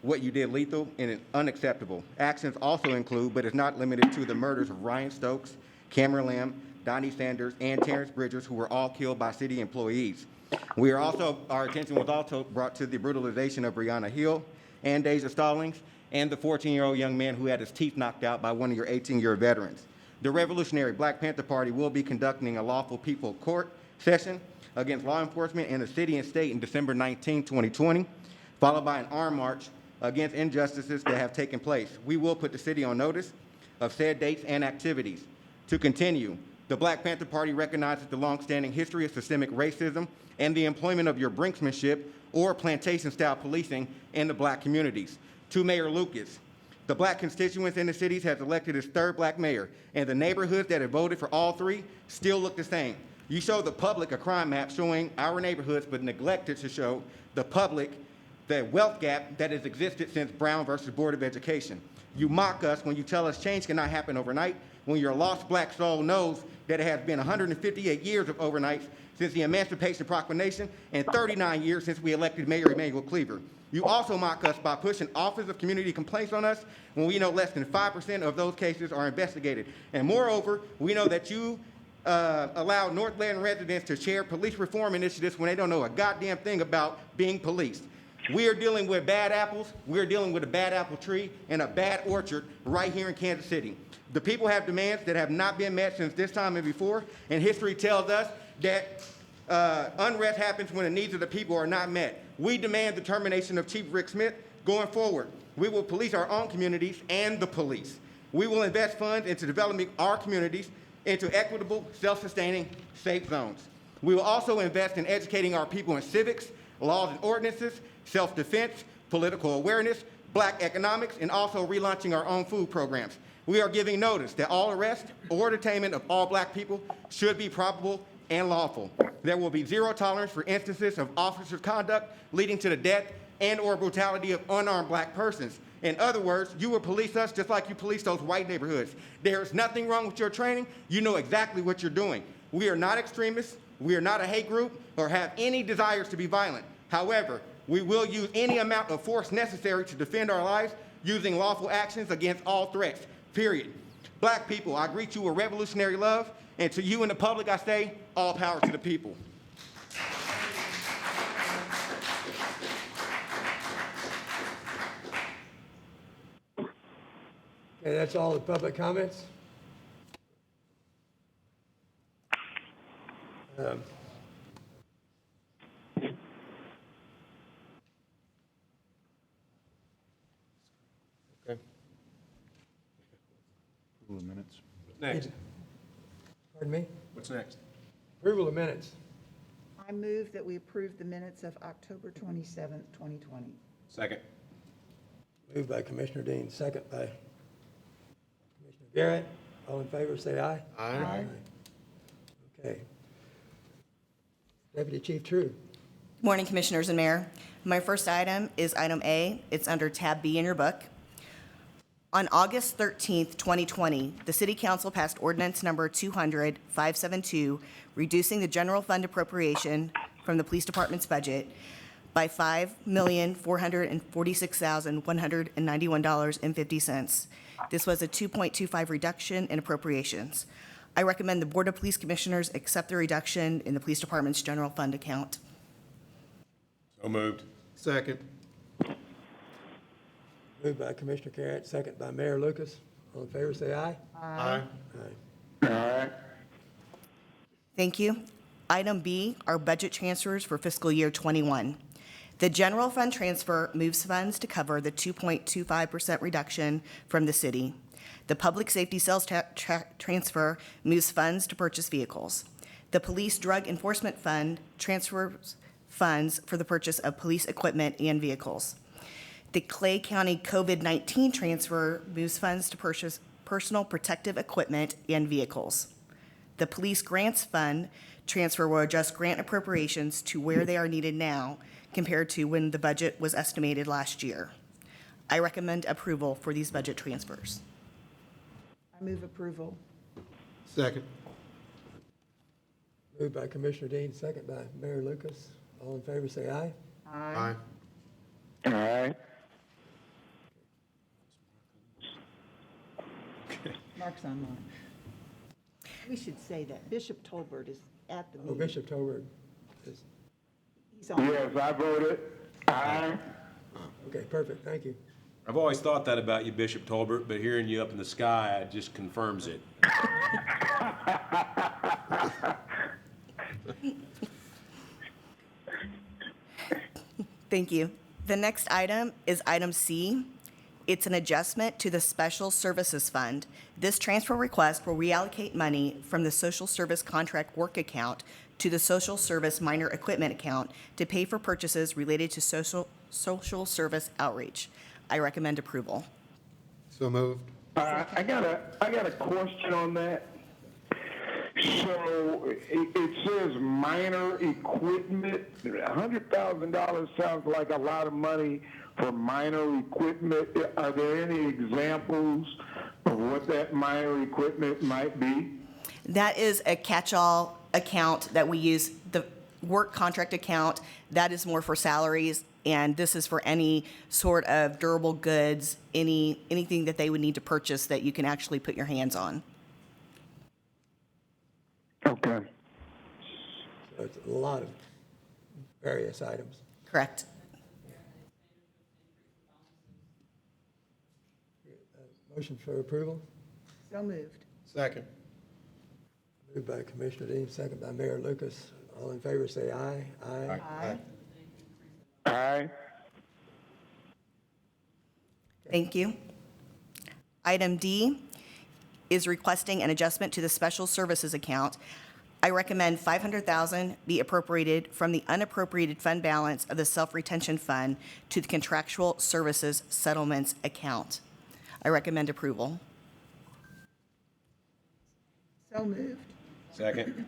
what you did lethal and unacceptable. Actions also include, but is not limited to, the murders of Ryan Stokes, Cameron Lamb, Donnie Sanders, and Terrence Bridgers, who were all killed by city employees. Our attention was also brought to the brutalization of Breonna Hill and Deja Stallings, and the 14-year-old young man who had his teeth knocked out by one of your 18-year veterans. The Revolutionary Black Panther Party will be conducting a lawful people court session against law enforcement in the city and state in December 19, 2020, followed by an armed march against injustices that have taken place. We will put the city on notice of said dates and activities. To continue, the Black Panther Party recognizes the longstanding history of systemic racism and the employment of your brinksmanship or plantation-style policing in the Black communities. To Mayor Lucas, the Black constituents in the cities has elected his third Black mayor, and the neighborhoods that have voted for all three still look the same. You show the public a crime map showing our neighborhoods, but neglected to show the public the wealth gap that has existed since Brown versus Board of Education. You mock us when you tell us change cannot happen overnight, when your lost Black soul knows that it has been 158 years of overnights since the Emancipation Proclamation and 39 years since we elected Mayor Emanuel Cleaver. You also mock us by pushing Office of Community Complaints on us when we know less than 5% of those cases are investigated. And moreover, we know that you allow Northland residents to chair police reform initiatives when they don't know a goddamn thing about being policed. We are dealing with bad apples. We're dealing with a bad apple tree and a bad orchard right here in Kansas City. The people have demands that have not been met since this time and before, and history tells us that unrest happens when the needs of the people are not met. We demand the termination of Chief Rick Smith going forward. We will police our own communities and the police. We will invest funds into developing our communities into equitable, self-sustaining, safe zones. We will also invest in educating our people in civics, laws and ordinances, self-defense, political awareness, Black economics, and also relaunching our own food programs. We are giving notice that all arrest or detainment of all Black people should be probable and lawful. There will be zero tolerance for instances of officers' conduct leading to the death and or brutality of unarmed Black persons. In other words, you will police us just like you police those white neighborhoods. There is nothing wrong with your training. You know exactly what you're doing. We are not extremists. We are not a hate group or have any desires to be violent. However, We will use any amount of force necessary to defend our lives using lawful actions against all threats, period. Black people, I greet you with revolutionary love, and to you and the public I say, all power to the people. Okay, that's all the public comments. Okay. Approval of minutes. Next. Pardon me? What's next? Approval of minutes. I move that we approve the minutes of October 27th, 2020. Second. Moved by Commissioner Dean, second by Commissioner Garrett. All in favor, say aye. Aye. Okay. Deputy Chief True. Morning, Commissioners and Mayor. My first item is item A. It's under tab B in your book. On August 13th, 2020, the City Council passed ordinance number 200-572, reducing the general fund appropriation from the Police Department's budget by $5,446,191.50. This was a 2.25 reduction in appropriations. I recommend the Board of Police Commissioners accept the reduction in the Police Department's general fund account. So moved. Second. Moved by Commissioner Garrett, second by Mayor Lucas. All in favor, say aye. Aye. Aye. Thank you. Item B are budget transfers for fiscal year '21. The general fund transfer moves funds to cover the 2.25% reduction from the city. The public safety sales transfer moves funds to purchase vehicles. The police drug enforcement fund transfers funds for the purchase of police equipment and vehicles. The Clay County COVID-19 transfer moves funds to purchase personal protective equipment and vehicles. The police grants fund transfer will adjust grant appropriations to where they are needed now compared to when the budget was estimated last year. I recommend approval for these budget transfers. I move approval. Second. Moved by Commissioner Dean, second by Mayor Lucas. All in favor, say aye. Aye. Aye. Mark's online. We should say that Bishop Tolbert is at the Oh, meeting. Bishop Tolbert is, He's on. Yes, I voted aye. okay, perfect, thank you. I've always thought that about you, Bishop Tolbert, but hearing you up in the sky, it just confirms it. Thank you. The next item is item C. It's an adjustment to the Special Services Fund. This transfer request will reallocate money from the Social Service Contract Work account to the Social Service Minor Equipment account to pay for purchases related to social service outreach. I recommend approval. So moved. I got a question on that. So it says minor equipment. $100,000 sounds like a lot of money for minor equipment. Are there any examples of what that minor equipment might be? That is a catch-all account that we use. The work contract account, that is more for salaries, and this is for any sort of durable goods, anything that they would need to purchase that you can actually put your hands on. Okay. So it's a lot of various items. Correct. Motion for approval, So moved. Second. moved by Commissioner Dean, second by Mayor Lucas. All in favor, say aye. Aye. Aye. Aye. Thank you. Item D is requesting an adjustment to the Special Services account. I recommend $500,000 be appropriated from the unappropriated fund balance of the Self-Retention Fund to the Contractual Services Settlements account. I recommend approval. So moved. Second.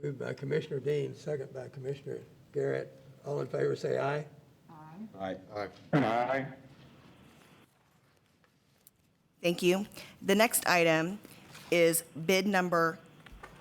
Moved by Commissioner Dean, second by Commissioner Garrett. All in favor, say aye. Aye. Aye. Aye. Thank you. The next item is bid number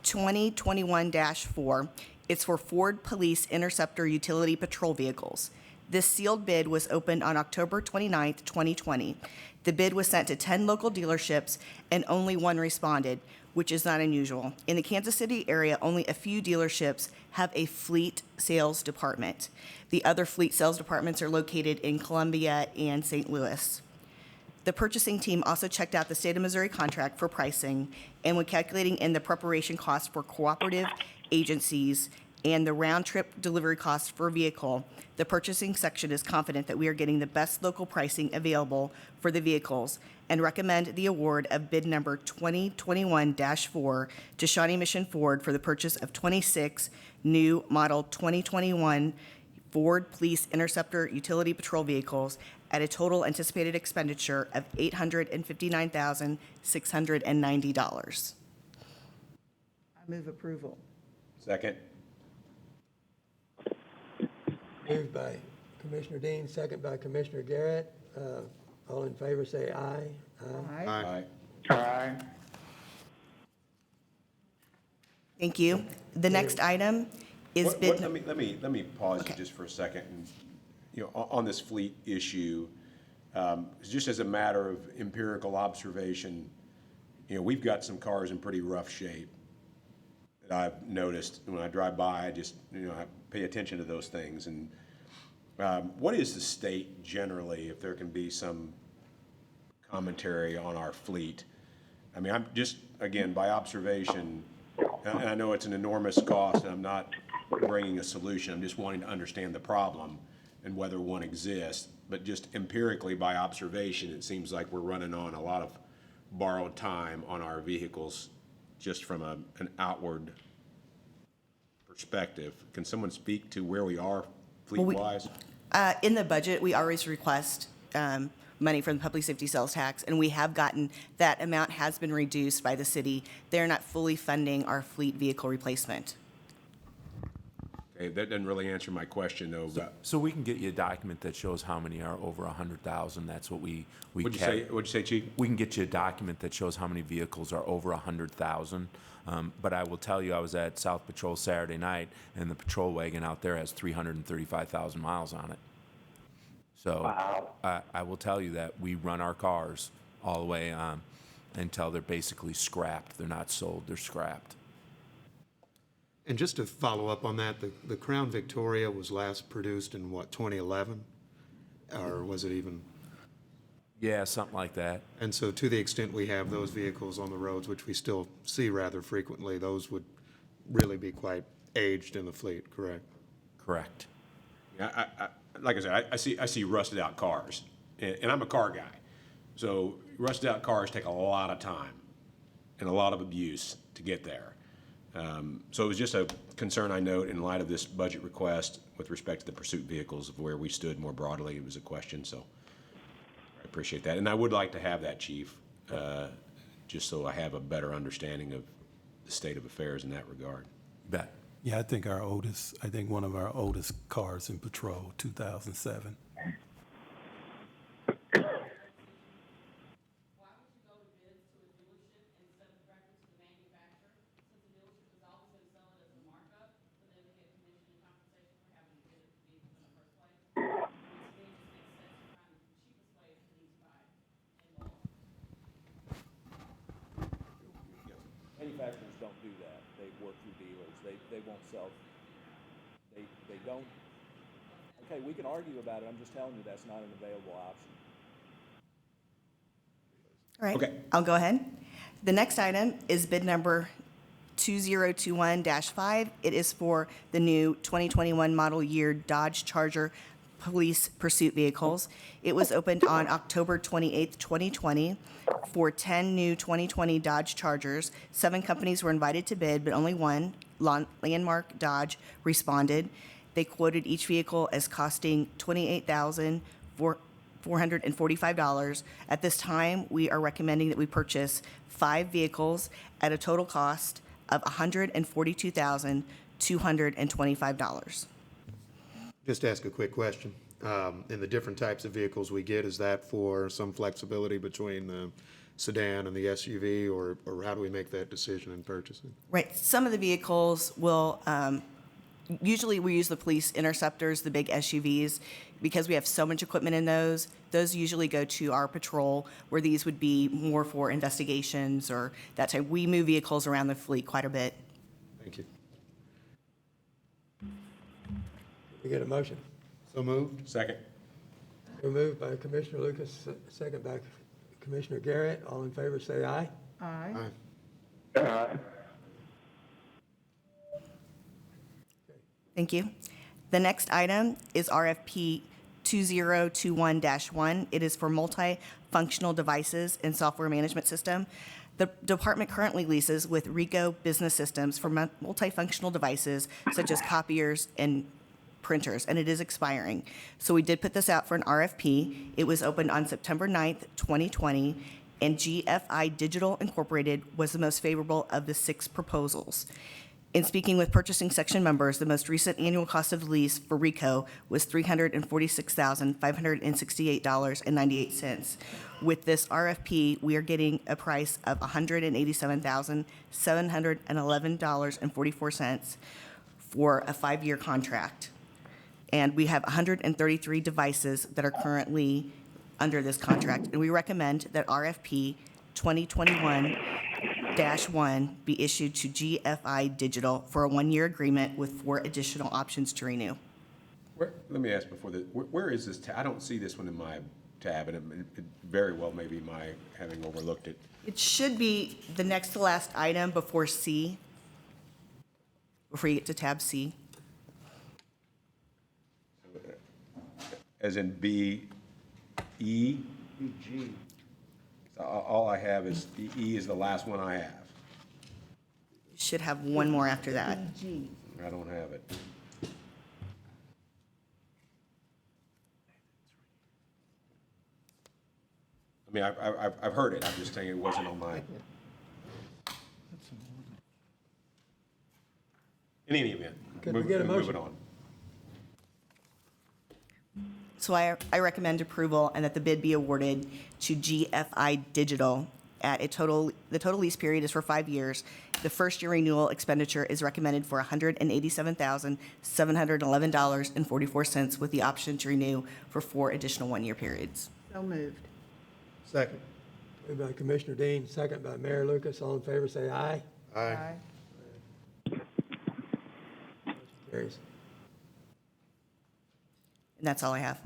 2021-4. It's for Ford Police Interceptor Utility Patrol Vehicles. This sealed bid was opened on October 29th, 2020. The bid was sent to 10 local dealerships and only one responded, which is not unusual. In the Kansas City area, only a few dealerships have a fleet sales department. The other fleet sales departments are located in Columbia and St. Louis. The purchasing team also checked out the state of Missouri contract for pricing, and when calculating in the preparation costs for cooperative agencies and the round-trip delivery costs for a vehicle, the purchasing section is confident that we are getting the best local pricing available for the vehicles and recommend the award of bid number 2021-4 to Shawnee Mission Ford for the purchase of 26 new model 2021 Ford Police Interceptor Utility Patrol Vehicles at a total anticipated expenditure of $859,690. I move approval. Second. Moved by Commissioner Dean, second by Commissioner Garrett. All in favor, say aye. Aye. Aye. Thank you. The next item is bid. Let me pause you just for a second. And, on this fleet issue, just as a matter of empirical observation, we've got some cars in pretty rough shape that I've noticed when I drive by. I just, I pay attention to those things. And what is the state generally, if there can be some commentary on our fleet? I mean, I'm just, again, by observation, and I know it's an enormous cost, and I'm not bringing a solution. I'm just wanting to understand the problem and whether one exists. But just empirically, by observation, it seems like we're running on a lot of borrowed time on our vehicles just from an outward perspective. Can someone speak to where we are fleet-wise? In the budget, we always request money from the public safety sales tax, and we have gotten, that amount has been reduced by the city. They're not fully funding our fleet vehicle replacement. Okay, that doesn't really answer my question, though. So we can get you a document that shows how many are over 100,000. That's what we What'd you say, Chief? We can get you a document that shows how many vehicles are over 100,000. But I will tell you, I was at South Patrol Saturday night, and the patrol wagon out there has 335,000 miles on it. So I will tell you that we run our cars all the way until they're basically scrapped. They're not sold, they're scrapped. And just to follow up on that, the Crown Victoria was last produced in what, 2011? Or was it even? Yeah, something like that. And so to the extent we have those vehicles on the roads, which we still see rather frequently, those would really be quite aged in the fleet, correct? Correct. Yeah, like I said, I see rusted out cars, and I'm a car guy. So rusted out cars take a lot of time and a lot of abuse to get there. So it was just a concern I note in light of this budget request with respect to the pursuit vehicles of where we stood more broadly. It was a question, so I appreciate that. And I would like to have that, Chief, just so I have a better understanding of the state of affairs in that regard. You bet. Yeah, I think one of our oldest cars in patrol, 2007. Manufacturers don't do that. They work through dealers. They won't sell. They don't. Okay, we can argue about it. I'm just telling you that's not an available option. All right. Okay. I'll go ahead. The next item is bid number 2021-5. It is for the new 2021 model year Dodge Charger police pursuit vehicles. It was opened on October 28th, 2020 for 10 new 2020 Dodge Chargers. 7 companies were invited to bid, but only one, Landmark Dodge, responded. They quoted each vehicle as costing $28,445. At this time, we are recommending that we purchase 5 vehicles at a total cost of $142,225. Just ask a quick question. In the different types of vehicles we get, is that for some flexibility between the sedan and the SUV, or how do we make that decision in purchasing? Right. Some of the vehicles will usually we use the police interceptors, the big SUVs, because we have so much equipment in those. Those usually go to our patrol, where these would be more for investigations or that type. We move vehicles around the fleet quite a bit. Thank you. We get a motion. So moved. Second. So moved by Commissioner Lucas, second by Commissioner Garrett. All in favor, say aye. Aye. Aye. Thank you. The next item is RFP 2021-1. It is for multifunctional devices and software management system. The department currently leases with Rico Business Systems for multifunctional devices such as copiers and printers, and it is expiring. So we did put this out for an RFP. It was opened on September 9th, 2020, and GFI Digital Incorporated was the most favorable of the 6 proposals. In speaking with purchasing section members, the most recent annual cost of the lease for RICO was $346,568.98. With this RFP, we are getting a price of $187,711.44 for a 5-year contract. And we have 133 devices that are currently under this contract. And we recommend that RFP 2021-1 be issued to GFI Digital for a 1-year agreement with 4 additional options to renew. Let me ask before where is this tab? I don't see this one in my tab, and it very well may be my having overlooked it. It should be the next to last item before C, before you get to tab C. As in B, E? BG. All I have is, E is the last one I have. Should have one more after that. I don't have it. I mean, I've heard it, I'm just saying it wasn't on my. In any event, Can we get a motion? moving on. So I recommend approval and that the bid be awarded to GFI Digital at the total lease period is for 5 years. The first year renewal expenditure is recommended for $187,711.44 with the option to renew for 4 additional 1-year periods. So moved. Second. Moved by Commissioner Dean, second by Mayor Lucas. All in favor, say aye. Aye. Carries. And that's all I have.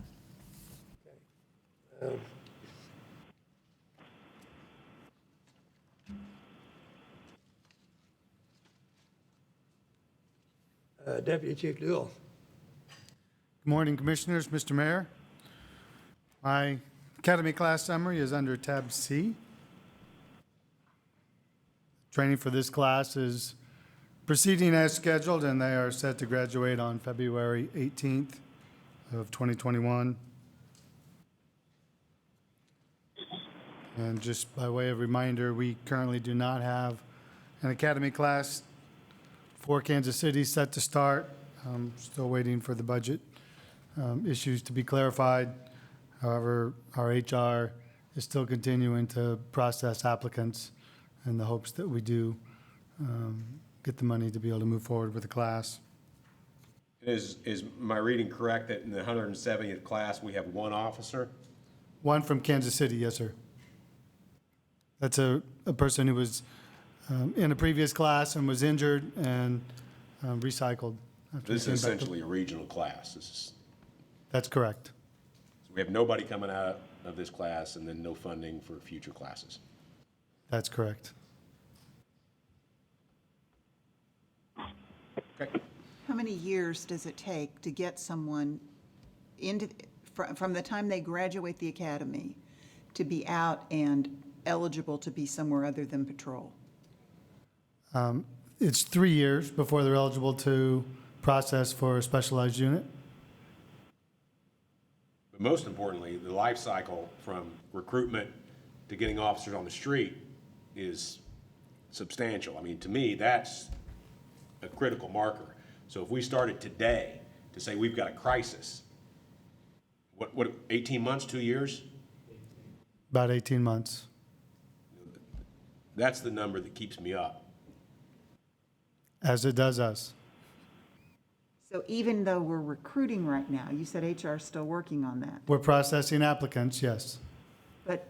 Deputy Chief Duell. Good morning, Commissioners, Mr. Mayor. My Academy class summary is under tab C. Training for this class is proceeding as scheduled, and they are set to graduate on February 18th of 2021. And just by way of reminder, we currently do not have an Academy class for Kansas City set to start. Still waiting for the budget issues to be clarified. However, our HR is still continuing to process applicants in the hopes that we do get the money to be able to move forward with the class. Is my reading correct that in the 170th class, we have 1 officer? One from Kansas City, yes, sir. That's a person who was in a previous class and was injured and recycled. after This he is came back to- essentially a regional class. That's correct. So we have nobody coming out of this class and then no funding for future classes. That's correct. Okay. How many years does it take to get someone into, from the time they graduate the academy to be out and eligible to be somewhere other than patrol? It's 3 years before they're eligible to process for a specialized unit. But most importantly, the life cycle from recruitment to getting officers on the street is substantial. I mean, to me, that's a critical marker. So if we started today to say we've got a crisis, what 18 months, 2 years? About 18 months. That's the number that keeps me up. As it does us. So even though we're recruiting right now, you said HR is still working on that, We're processing applicants, yes. but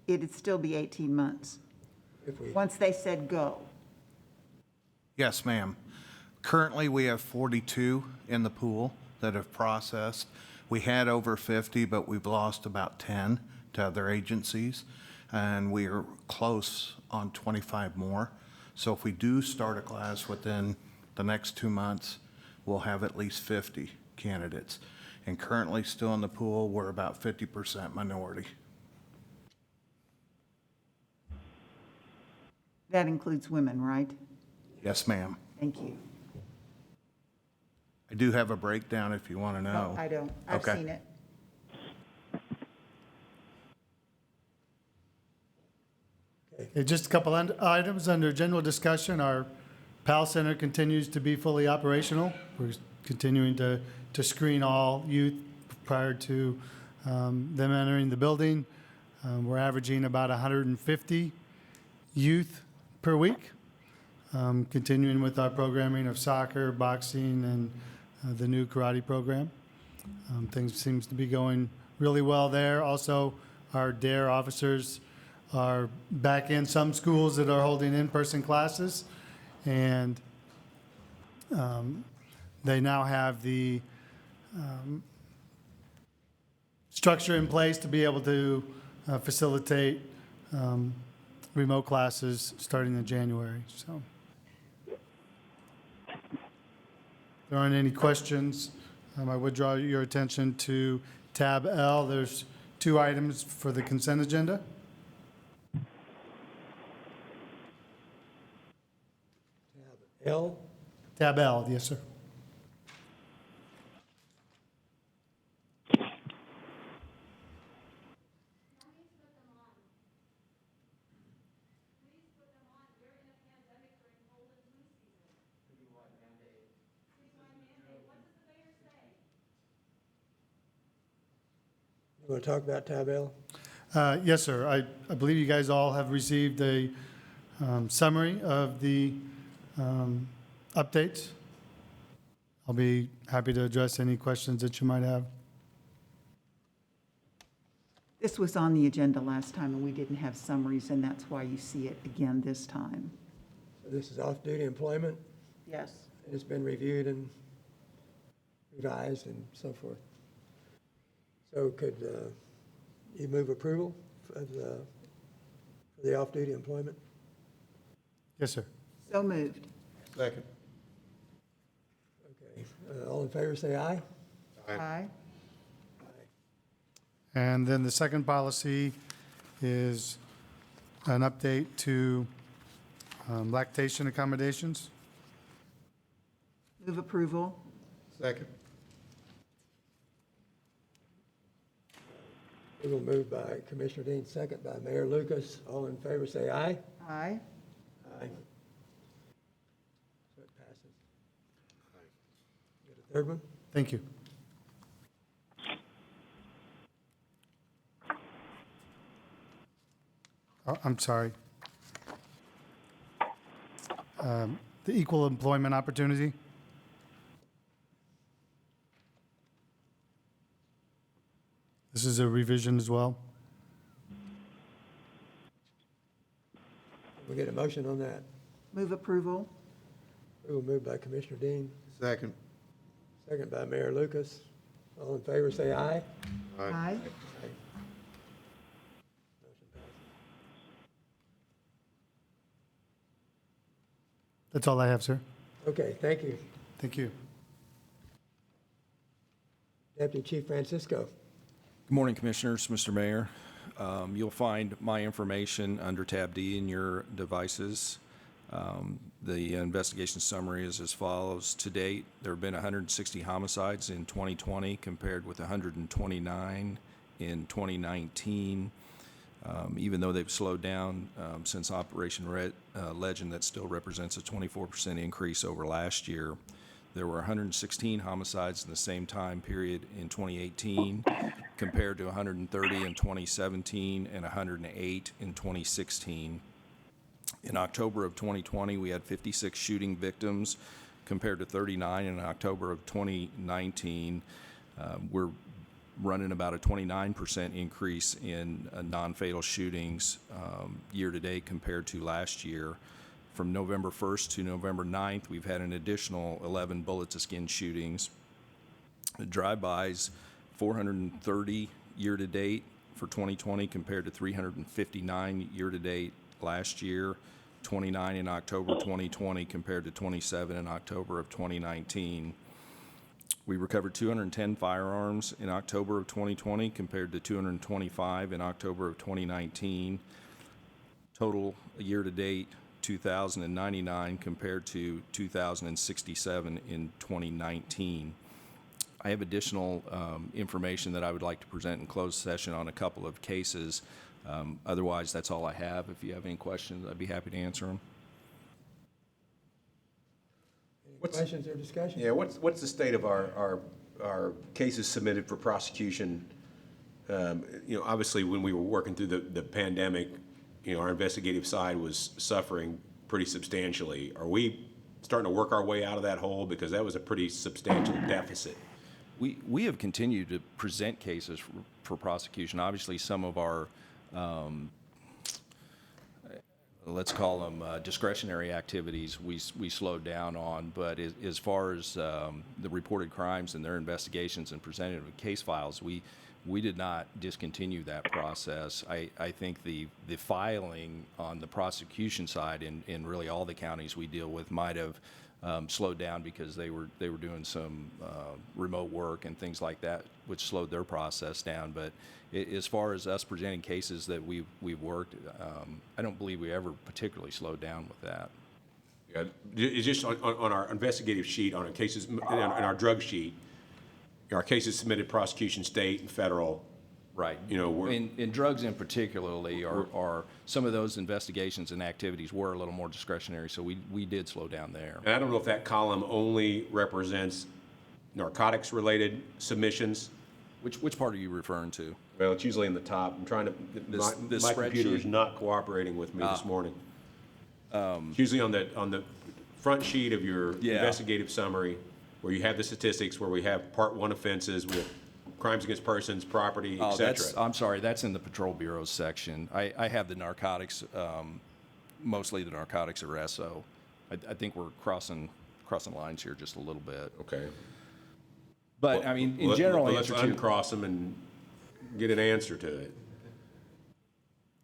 it'd still be 18 months, If we, once they said go. Yes, ma'am. Currently, we have 42 in the pool that have processed. We had over 50, but we've lost about 10 to other agencies, and we are close on 25 more. So if we do start a class within the next 2 months, we'll have at least 50 candidates. And currently, still in the pool, we're about 50% minority. That includes women, right? Yes, ma'am. Thank you. I do have a breakdown if you want to know. I don't. I've Okay. seen it. Okay, just a couple items under general discussion. Our PAL Center continues to be fully operational. We're continuing to screen all youth prior to them entering the building. We're averaging about 150 youth per week, continuing with our programming of soccer, boxing, and the new karate program. Things seems to be going really well there. Also, our DARE officers are back in some schools that are holding in-person classes, and they now have the structure in place to be able to facilitate remote classes starting in January. So, if there aren't any questions, I would draw your attention to tab L. There's 2 items for the consent agenda. L, Tab L, yes, sir. you want to talk about tab L? Yes, sir. I believe you guys all have received a summary of the updates. I'll be happy to address any questions that you might have. This was on the agenda last time, and we didn't have summaries, and that's why you see it again this time. So this is off-duty employment, Yes. and it's been reviewed and revised and so forth. So could you move approval for the off-duty employment? Yes, sir. So moved. Second. Okay, all in favor, say aye. Aye. And then the second policy is an update to lactation accommodations. Move approval. Second. Approval moved by Commissioner Dean, second by Mayor Lucas. All in favor, say aye. Aye. Aye. So it passes. Got a third one? Thank you. Oh, I'm sorry. The equal employment opportunity. This is a revision as well. We get a motion on that. Move approval. Approval moved by Commissioner Dean, Second. second by Mayor Lucas. All in favor, say aye. Aye. That's all I have, sir. Okay, thank you. Thank you. Deputy Chief Francisco. Good morning, Commissioners, Mr. Mayor. You'll find my information under tab D in your devices. The investigation summary is as follows. To date, there have been 160 homicides in 2020 compared with 129 in 2019. Even though they've slowed down since Operation Legend, that still represents a 24% increase over last year. There were 116 homicides in the same time period in 2018 compared to 130 in 2017 and 108 in 2016. In October of 2020, we had 56 shooting victims compared to 39 in October of 2019. We're running about a 29% increase in non-fatal shootings year-to-date compared to last year. From November 1st to November 9th, we've had an additional 11 bullet-to-skin shootings. Drive-bys, 430 year-to-date for 2020 compared to 359 year-to-date last year, 29 in October 2020 compared to 27 in October of 2019. We recovered 210 firearms in October of 2020 compared to 225 in October of 2019. Total year-to-date, 2,099 compared to 2,067 in 2019. I have additional information that I would like to present in closed session on a couple of cases. Otherwise, that's all I have. If you have any questions, I'd be happy to answer them. Questions or discussion? Yeah, what's the state of our cases submitted for prosecution? Obviously, when we were working through the pandemic, our investigative side was suffering pretty substantially. Are we starting to work our way out of that hole? Because that was a pretty substantial deficit. We have continued to present cases for prosecution. Obviously, some of our let's call them discretionary activities we slowed down on, but as far as the reported crimes and their investigations and presented with case files, we did not discontinue that process. I think the filing on the prosecution side in really all the counties we deal with might have slowed down because they were doing some remote work and things like that, which slowed their process down. But as far as us presenting cases that we've worked, I don't believe we ever particularly slowed down with that. Yeah, it's just on our investigative sheet, on our cases, in our drug sheet, our cases submitted prosecution, state and federal. Right. In drugs in particularly, are some of those investigations and activities were a little more discretionary, so we did slow down there. And I don't know if that column only represents narcotics-related submissions. Which part are you referring to? Well, it's usually in the top. I'm trying to. My computer is not cooperating with me this morning. It's usually on the front sheet of your investigative summary, where you have the statistics, where we have Part 1 offenses, we have crimes against persons, property, et cetera. I'm sorry, that's in the Patrol Bureau's section. I have the narcotics, mostly the narcotics or SO. I think we're crossing lines here just a little bit. Okay. But, well, in general, let's uncross them and get an answer to it.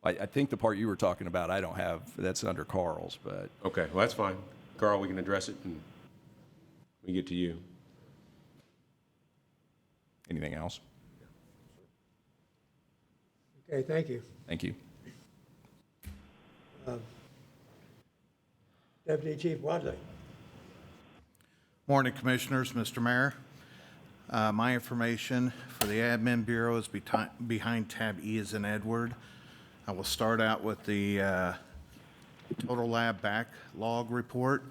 I think the part you were talking about, I don't have, that's under Carl's, but. Okay, well, that's fine. Carl, we can address it and we get to you. Anything else? Okay, thank you. Thank you. Deputy Chief Wadley. Morning, Commissioners, Mr. Mayor. My information for the Admin Bureau is behind tab E as in Edward. I will start out with the total lab backlog report.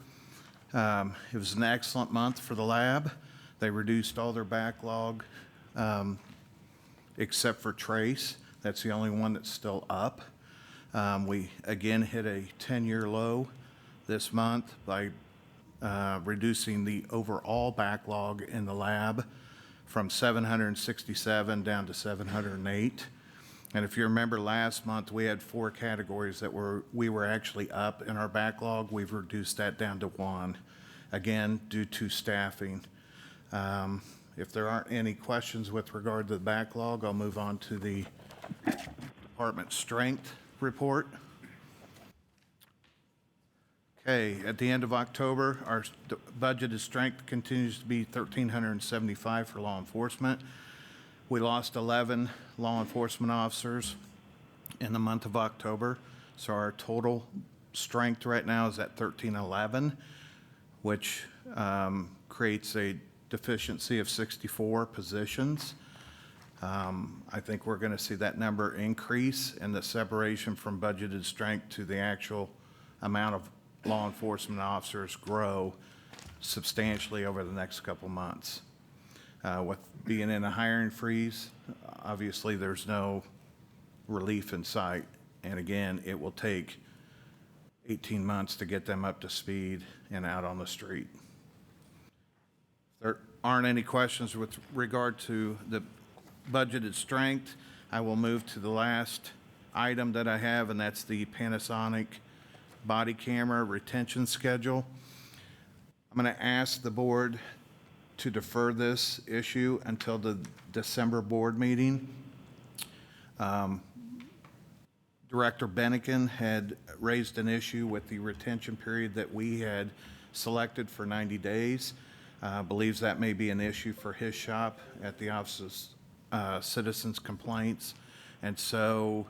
It was an excellent month for the lab. They reduced all their backlog except for trace. That's the only one that's still up. We again hit a 10-year low this month by reducing the overall backlog in the lab from 767 down to 708. And if you remember last month, we had 4 categories that we were actually up in our backlog. We've reduced that down to 1, again, due to staffing. If there aren't any questions with regard to the backlog, I'll move on to the department strength report. Okay, at the end of October, our budgeted strength continues to be 1,375 for law enforcement. We lost 11 law enforcement officers in the month of October, so our total strength right now is at 1,311, which creates a deficiency of 64 positions. I think we're going to see that number increase and the separation from budgeted strength to the actual amount of law enforcement officers grow substantially over the next couple months. With being in a hiring freeze, obviously there's no relief in sight. And again, it will take 18 months to get them up to speed and out on the street. There aren't any questions with regard to the budgeted strength. I will move to the last item that I have, and that's the Panasonic body camera retention schedule. I'm going to ask the board to defer this issue until the December board meeting. Director Bennigan had raised an issue with the retention period that we had selected for 90 days. Believes that may be an issue for his shop at the Office of Citizens Complaints. And so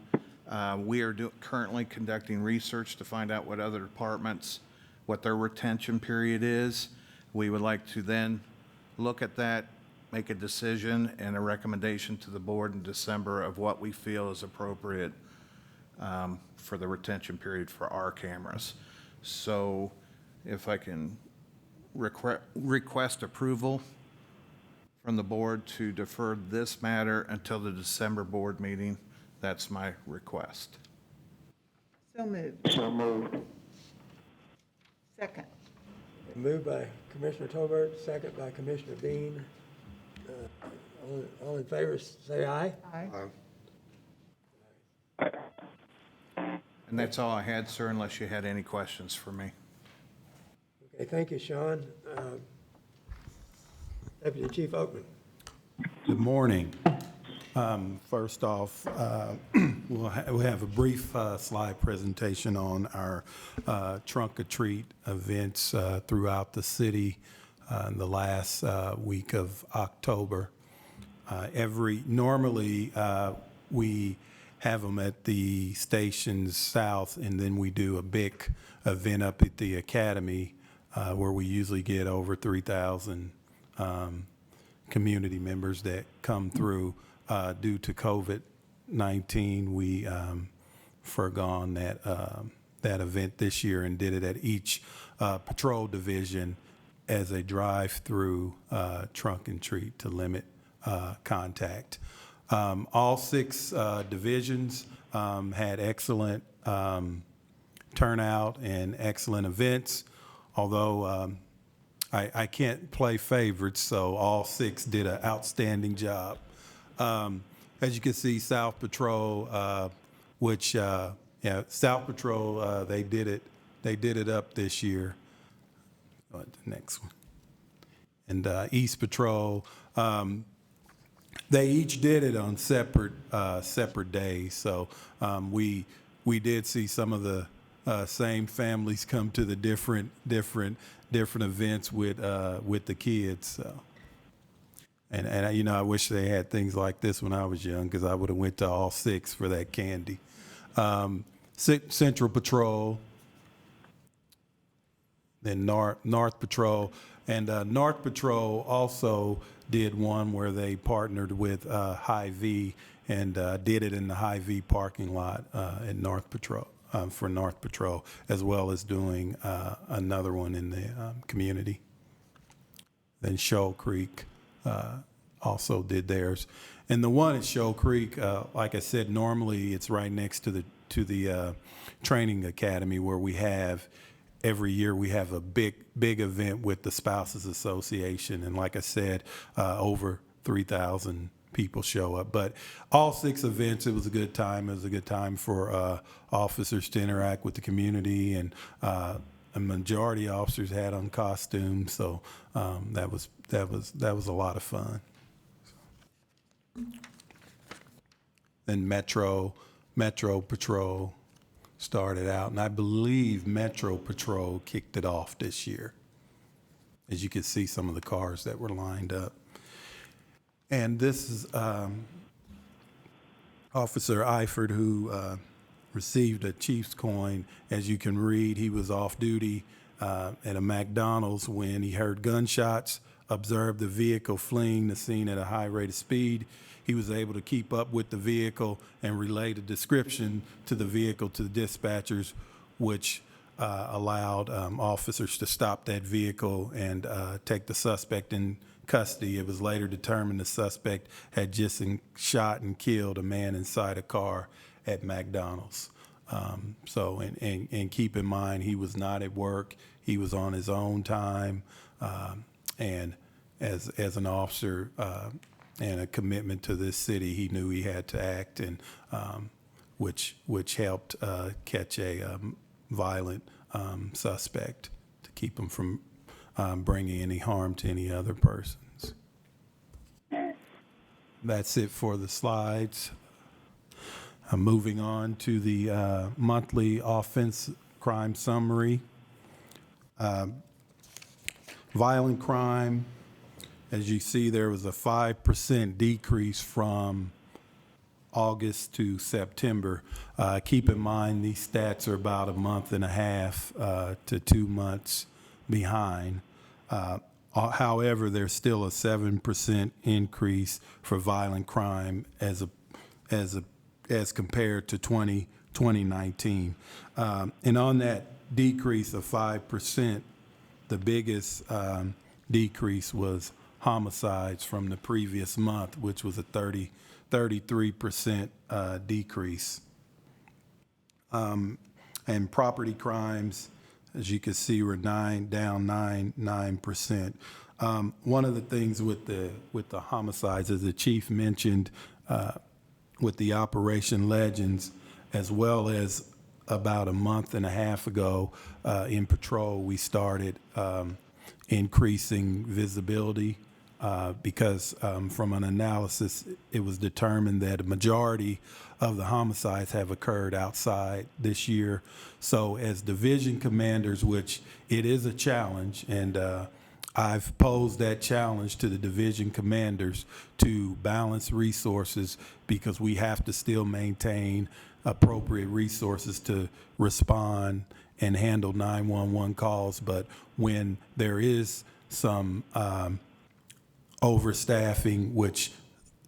we are currently conducting research to find out what other departments, what their retention period is. We would like to then look at that, make a decision and a recommendation to the board in December of what we feel is appropriate for the retention period for our cameras. So if I can request approval from the board to defer this matter until the December board meeting, that's my request. So moved. So moved. Second. Moved by Commissioner Tolbert, second by Commissioner Bean. All in favor, say aye. Aye. And that's all I had, sir, unless you had any questions for me. Okay, thank you, Sean. Deputy Chief Oakman. Good morning. First off, we'll have a brief slide presentation on our trunk or treat events throughout the city in the last week of October. Normally, we have them at the stations south, and then we do a big event up at the academy where we usually get over 3,000 community members that come through. Due to COVID-19, we forgone that event this year and did it at each patrol division as a drive-through trunk and treat to limit contact. All 6 divisions had excellent turnout and excellent events, although I can't play favorites, so all 6 did an outstanding job. As you can see, South Patrol, South Patrol, they did it up this year. Go to the next one. And East Patrol, they each did it on separate days. So we did see some of the same families come to the different events with the kids. So. And you know, I wish they had things like this when I was young, because I would have went to all 6 for that candy. Central Patrol, then North Patrol, and North Patrol also did one where they partnered with Hy-Vee and did it in the Hy-Vee parking lot at North Patrol for North Patrol, as well as doing another one in the community. Then Shoal Creek also did theirs. And the one at Shoal Creek, like I said, normally it's right next to the training academy where we have, every year we have a big event with the Spouses Association. And like I said, over 3,000 people show up. But all 6 events, it was a good time. It was a good time for officers to interact with the community, and a majority of officers had on costumes, so that was a lot of fun. Then Metro Patrol started out, and I believe Metro Patrol kicked it off this year. As you can see, some of the cars that were lined up. And this is Officer Eifert, who received a Chief's coin. As you can read, he was off duty at a McDonald's when he heard gunshots, observed the vehicle fleeing the scene at a high rate of speed. He was able to keep up with the vehicle and relay the description to the vehicle to the dispatchers, which allowed officers to stop that vehicle and take the suspect in custody. It was later determined the suspect had just shot and killed a man inside a car at McDonald's. And keep in mind, he was not at work. He was on his own time, and as an officer and a commitment to this city, he knew he had to act, and which helped catch a violent suspect to keep him from bringing any harm to any other persons. That's it for the slides. Moving on to the monthly offense crime summary. Violent crime, as you see, there was a 5% decrease from August to September. Keep in mind, these stats are about a month and a half to 2 months behind. However, there's still a 7% increase for violent crime as compared to 2019. And on that decrease of 5%, the biggest decrease was homicides from the previous month, which was a 33% decrease. And property crimes, as you can see, were down 9%. One of the things with the homicides, as the chief mentioned, with the Operation Legends, as well as about a month and a half ago in patrol, we started increasing visibility because from an analysis, it was determined that a majority of the homicides have occurred outside this year. So as division commanders, which it is a challenge, and I've posed that challenge to the division commanders to balance resources, because we have to still maintain appropriate resources to respond and handle 911 calls. But when there is some overstaffing, which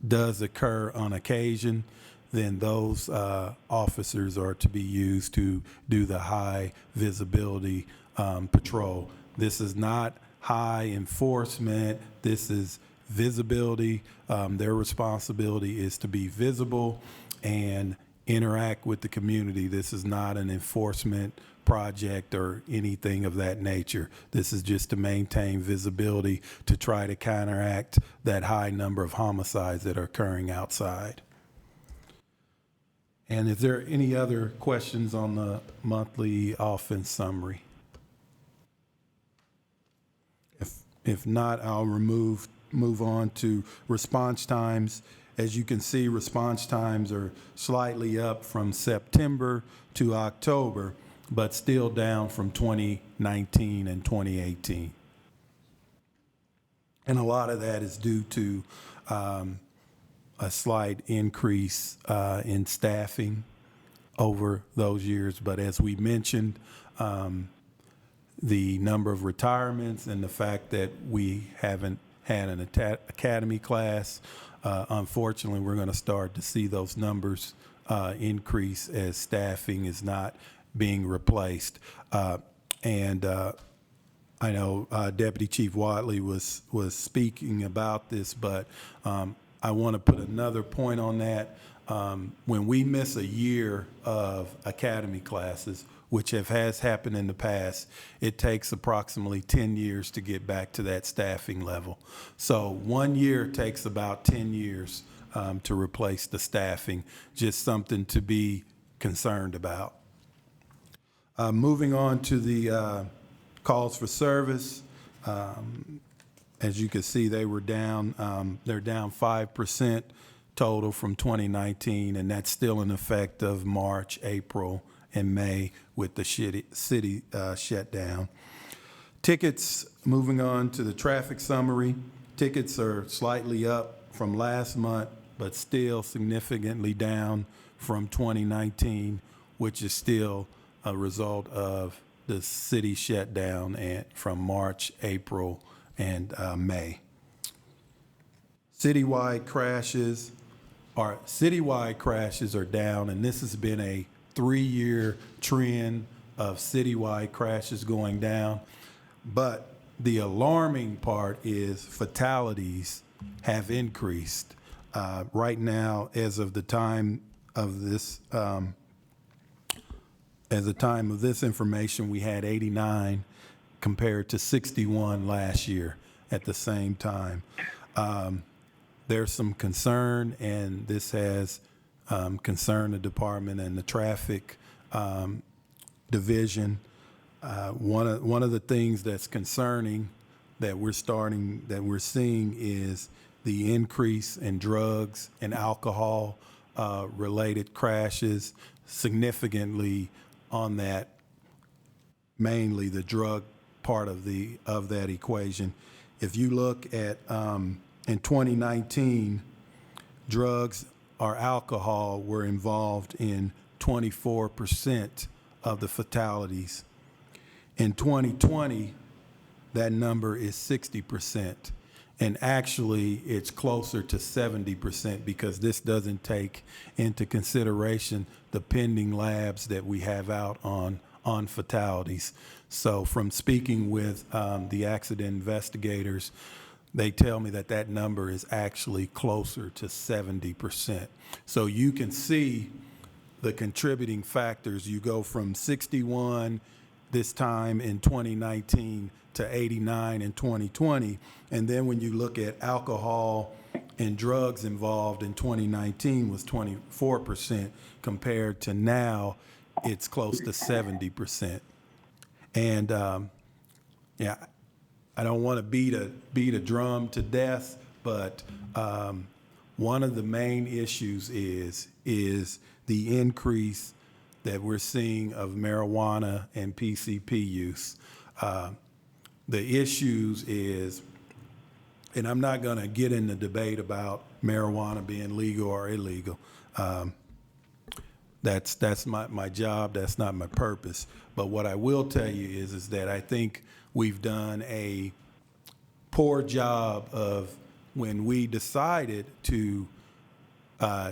does occur on occasion, then those officers are to be used to do the high visibility patrol. This is not high enforcement. This is visibility. Their responsibility is to be visible and interact with the community. This is not an enforcement project or anything of that nature. This is just to maintain visibility to try to counteract that high number of homicides that are occurring outside. And is there any other questions on the monthly offense summary? If not, I'll move on to response times. As you can see, response times are slightly up from September to October, but still down from 2019 and 2018. And a lot of that is due to a slight increase in staffing over those years. But as we mentioned, the number of retirements and the fact that we haven't had an academy class, unfortunately, we're going to start to see those numbers increase as staffing is not being replaced. And I know Deputy Chief Watley was speaking about this, but I want to put another point on that. When we miss a year of academy classes, which has happened in the past, it takes approximately 10 years to get back to that staffing level. So 1 year takes about 10 years to replace the staffing. Just something to be concerned about. Moving on to the calls for service. As you can see, they were down. They're down 5% total from 2019, and that's still in effect of March, April, and May with the city shutdown. Tickets, moving on to the traffic summary. Tickets are slightly up from last month, but still significantly down from 2019, which is still a result of the city shutdown from March, April, and May. Citywide crashes are down, and this has been a 3-year trend of citywide crashes going down. But the alarming part is fatalities have increased. Right now, as of the time of this, information, we had 89 compared to 61 last year. at the same time. There's some concern, and this has concerned the department and the traffic division. One of the things that's concerning that we're seeing is the increase in drugs and alcohol related crashes, significantly on that, mainly the drug part of that equation. If you look at in 2019, drugs or alcohol were involved in 24% of the fatalities. In 2020, that number is 60%. And actually, it's closer to 70% because this doesn't take into consideration the pending labs that we have out on fatalities. So from speaking with the accident investigators, they tell me that that number is actually closer to 70%. So you can see the contributing factors. You go from 61 this time in 2019 to 89 in 2020. And then when you look at alcohol and drugs involved in 2019 was 24% compared to now it's close to 70%. And yeah, I don't want to beat a drum to death, but one of the main issues is the increase that we're seeing of marijuana and PCP use. The issues is, and I'm not going to get in the debate about marijuana being legal or illegal. That's my job. That's not my purpose. But what I will tell you is that I think we've done a poor job of when we decided to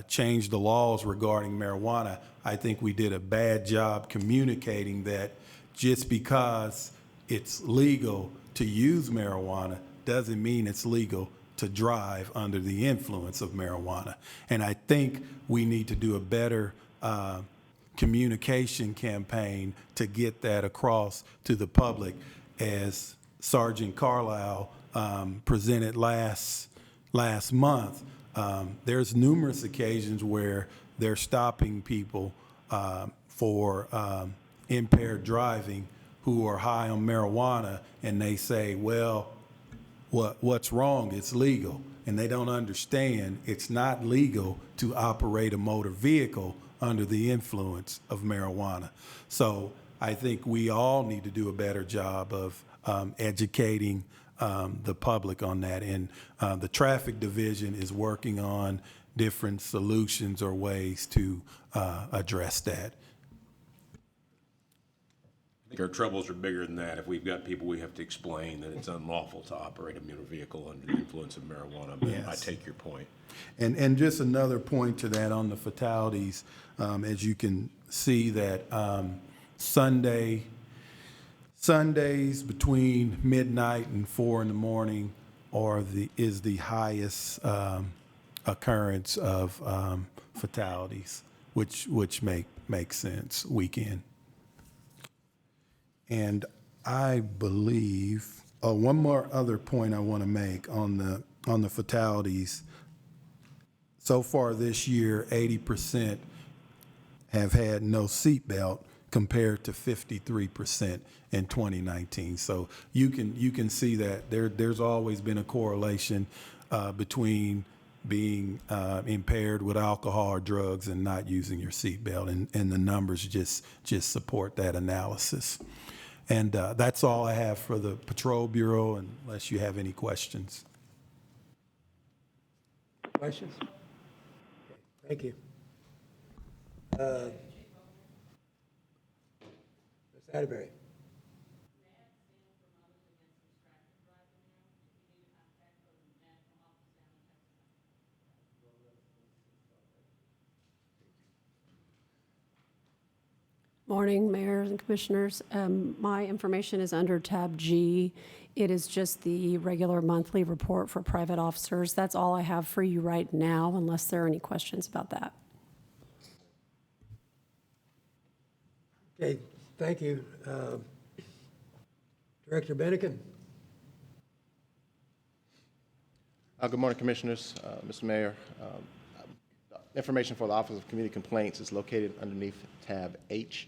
change the laws regarding marijuana. I think we did a bad job communicating that just because it's legal to use marijuana doesn't mean it's legal to drive under the influence of marijuana. And I think we need to do a better communication campaign to get that across to the public. As Sergeant Carlisle presented last month, there's numerous occasions where they're stopping people for impaired driving who are high on marijuana, and they say, well, what's wrong? It's legal. And they don't understand it's not legal to operate a motor vehicle under the influence of marijuana. So I think we all need to do a better job of educating the public on that. And the traffic division is working on different solutions or ways to address that. I think our troubles are bigger than that. If we've got people, we have to explain that it's unlawful to operate a motor vehicle under the influence of marijuana. But Yes. I take your point. And just another point to that on the fatalities, as you can see that Sundays between midnight and 4 in the morning is the highest occurrence of fatalities, which makes sense, weekend. And I believe, one more other point I want to make on the fatalities. So far this year, 80% have had no seatbelt compared to 53% in 2019. So you can see that there's always been a correlation between being impaired with alcohol or drugs and not using your seatbelt, and the numbers just support that analysis. And that's all I have for the Patrol Bureau, unless you have any questions. Questions? Okay, thank you. Ms. Atterbury. Morning, mayors and commissioners. My information is under tab G. It is just the regular monthly report for private officers. That's all I have for you right now, unless there are any questions about that. Okay, thank you. Director Bennigan? Good morning, Commissioners, Mr. Mayor. Information for the Office of Community Complaints is located underneath tab H.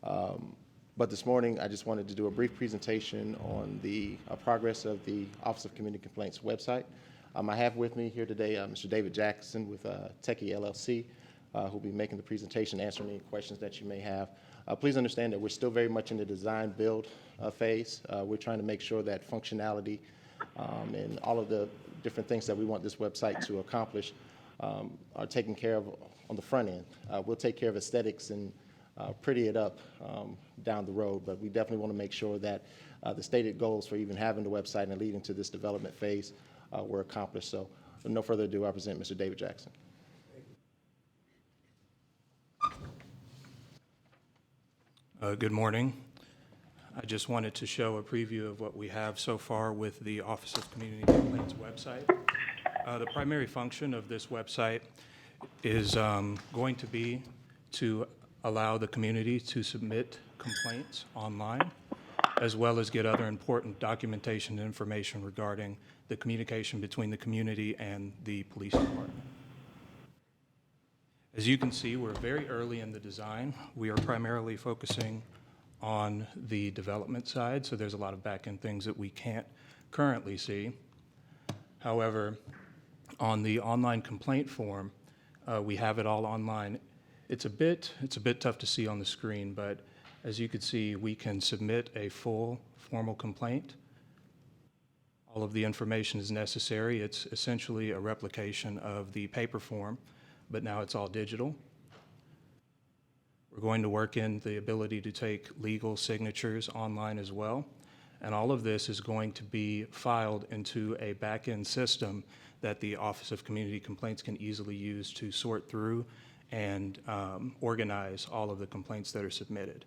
But this morning, I just wanted to do a brief presentation on the progress of the Office of Community Complaints website. I have with me here today Mr. David Jackson with Techie LLC, who'll be making the presentation, answering any questions that you may have. Please understand that we're still very much in the design build phase. We're trying to make sure that functionality and all of the different things that we want this website to accomplish are taken care of on the front end. We'll take care of aesthetics and pretty it up down the road, but we definitely want to make sure that the stated goals for even having the website and leading to this development phase were accomplished. So with no further ado, I present Mr. David Jackson. Good morning. I just wanted to show a preview of what we have so far with the Office of Community Complaints website. The primary function of this website is going to be to allow the community to submit complaints online, as well as get other important documentation and information regarding the communication between the community and the police department. As you can see, we're very early in the design. We are primarily focusing on the development side, so there's a lot of back-end things that we can't currently see. However, on the online complaint form, we have it all online. It's a bit tough to see on the screen, but as you can see, we can submit a full formal complaint. All of the information is necessary. It's essentially a replication of the paper form, but now it's all digital. We're going to work in the ability to take legal signatures online as well. And all of this is going to be filed into a back-end system that the Office of Community Complaints can easily use to sort through and organize all of the complaints that are submitted.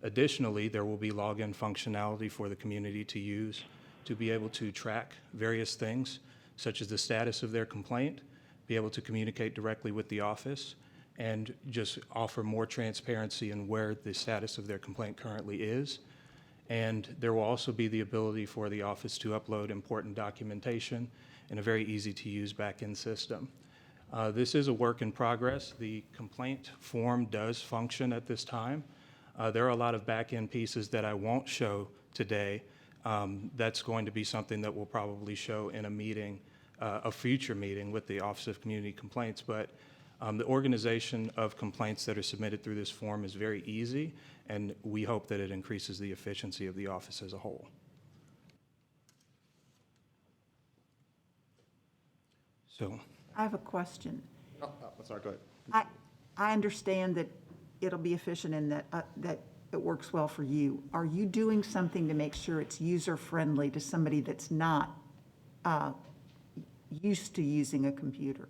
Additionally, there will be login functionality for the community to use to be able to track various things, such as the status of their complaint, be able to communicate directly with the office, and just offer more transparency in where the status of their complaint currently is. And there will also be the ability for the office to upload important documentation in a very easy-to-use back-end system. This is a work in progress. The complaint form does function at this time. There are a lot of back-end pieces that I won't show today. That's going to be something that we'll probably show in a meeting, a future meeting with the Office of Community Complaints. But the organization of complaints that are submitted through this form is very easy, and we hope that it increases the efficiency of the office as a whole. So, I have a question. Oh, sorry, go ahead. I understand that it'll be efficient and that it works well for you. Are you doing something to make sure it's user-friendly to somebody that's not used to using a computer?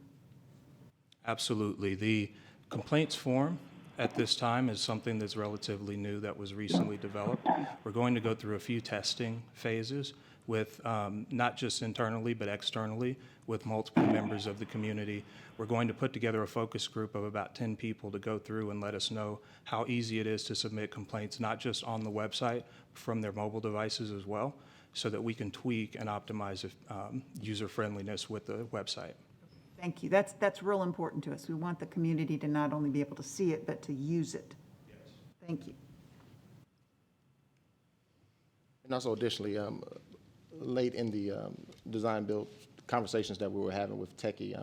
Absolutely. The complaints form at this time is something that's relatively new that was recently developed. We're going to go through a few testing phases with not just internally but externally with multiple members of the community. We're going to put together a focus group of about 10 people to go through and let us know how easy it is to submit complaints, not just on the website, from their mobile devices as well, so that we can tweak and optimize user-friendliness with the website. Thank you. That's real important to us. We want the community to not only be able to see it, but to use it. Yes. Thank you. And also additionally, late in the design build conversations that we were having with Techie,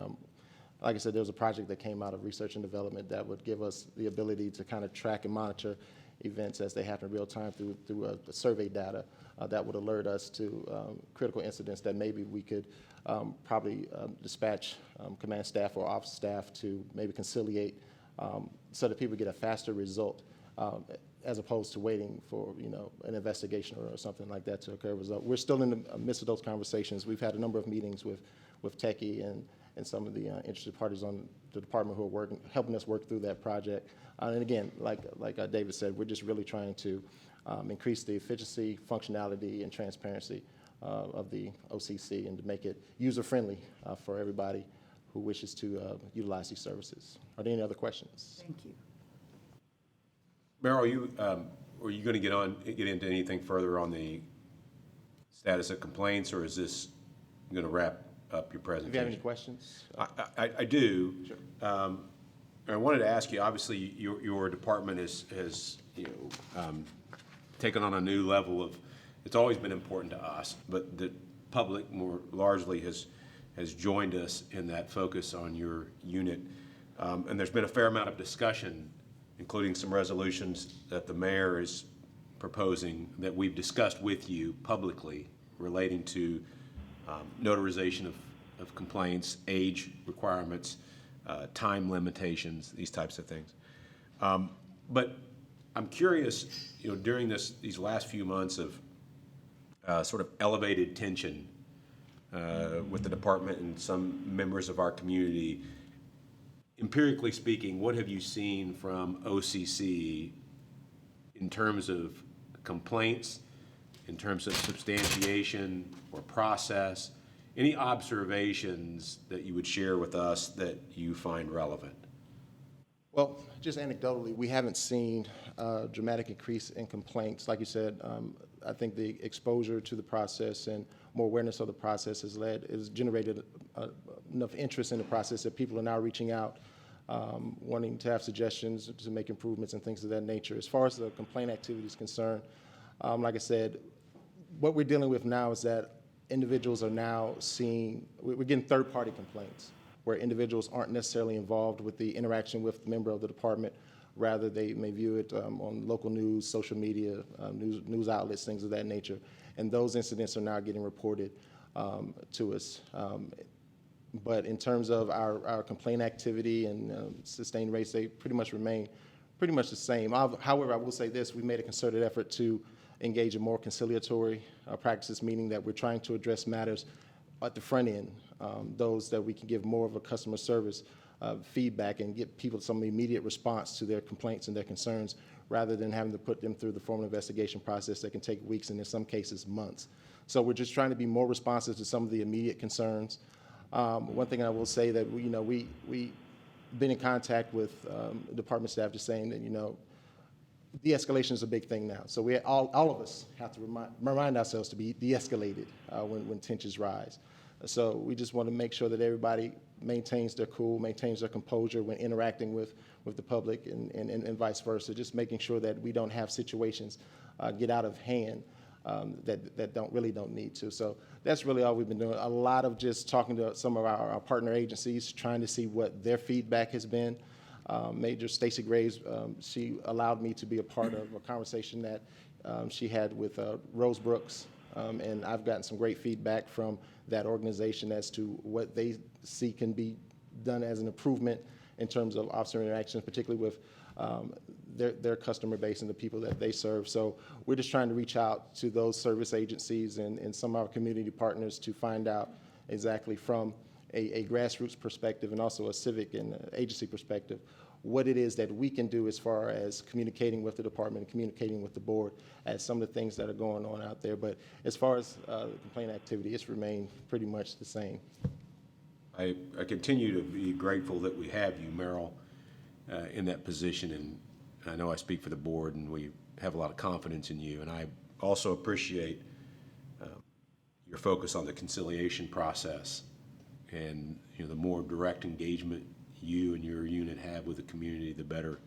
like I said, there was a project that came out of research and development that would give us the ability to kind of track and monitor events as they happen in real time through survey data that would alert us to critical incidents that maybe we could probably dispatch command staff or office staff to maybe conciliate so that people get a faster result as opposed to waiting for an investigation or something like that to occur. We're still in the midst of those conversations. We've had a number of meetings with Techie and some of the interested parties on the department who are helping us work through that project. And again, like David said, we're just really trying to increase the efficiency, functionality, and transparency of the OCC and to make it user-friendly for everybody who wishes to utilize these services. Are there any other questions? Thank you. Mayor, are you going to get into anything further on the status of complaints, or is this going to wrap up your If presentation. you have any questions? I do. Sure. I wanted to ask you, obviously, your department has taken on a new level of, it's always been important to us, but the public more largely has joined us in that focus on your unit. And there's been a fair amount of discussion, including some resolutions that the mayor is proposing that we've discussed with you publicly relating to notarization of complaints, age requirements, time limitations, these types of things. But I'm curious, during these last few months of sort of elevated tension with the department and some members of our community, empirically speaking, what have you seen from OCC in terms of complaints, in terms of substantiation or process? Any observations that you would share with us that you find relevant? Well, just anecdotally, we haven't seen a dramatic increase in complaints. Like you said, I think the exposure to the process and more awareness of the process has generated enough interest in the process that people are now reaching out, wanting to have suggestions to make improvements and things of that nature. As far as the complaint activity is concerned, like I said, what we're dealing with now is that individuals are now we're getting third-party complaints where individuals aren't necessarily involved with the interaction with the member of the department. Rather, they may view it on local news, social media, news outlets, things of that nature. And those incidents are now getting reported to us. But in terms of our complaint activity and sustained rates, they pretty much remain pretty much the same. However, I will say this, we made a concerted effort to engage in more conciliatory practices, meaning that we're trying to address matters at the front end, those that we can give more of a customer service feedback and get people some immediate response to their complaints and their concerns, rather than having to put them through the formal investigation process that can take weeks and in some cases months. So we're just trying to be more responsive to some of the immediate concerns. One thing I will say that we've been in contact with department staff just saying that de-escalation is a big thing now. So all of us have to remind ourselves to be de-escalated when tensions rise. So we just want to make sure that everybody maintains their cool, maintains their composure when interacting with the public and vice versa, just making sure that we don't have situations get out of hand that don't need to. So that's really all we've been doing. A lot of just talking to some of our partner agencies, trying to see what their feedback has been. Major Stacey Graves, she allowed me to be a part of a conversation that she had with Rose Brooks, and I've gotten some great feedback from that organization as to what they see can be done as an improvement in terms of officer interactions, particularly with their customer base and the people that they serve. So we're just trying to reach out to those service agencies and some of our community partners to find out exactly from a grassroots perspective and also a civic and agency perspective what it is that we can do as far as communicating with the department and communicating with the board as some of the things that are going on out there. But as far as complaint activity, it's remained pretty much the same. I continue to be grateful that we have you, Merrill, in that position, and I know I speak for the board, and we have a lot of confidence in you. And I also appreciate your focus on the conciliation process, and the more direct engagement you and your unit have with the community, the better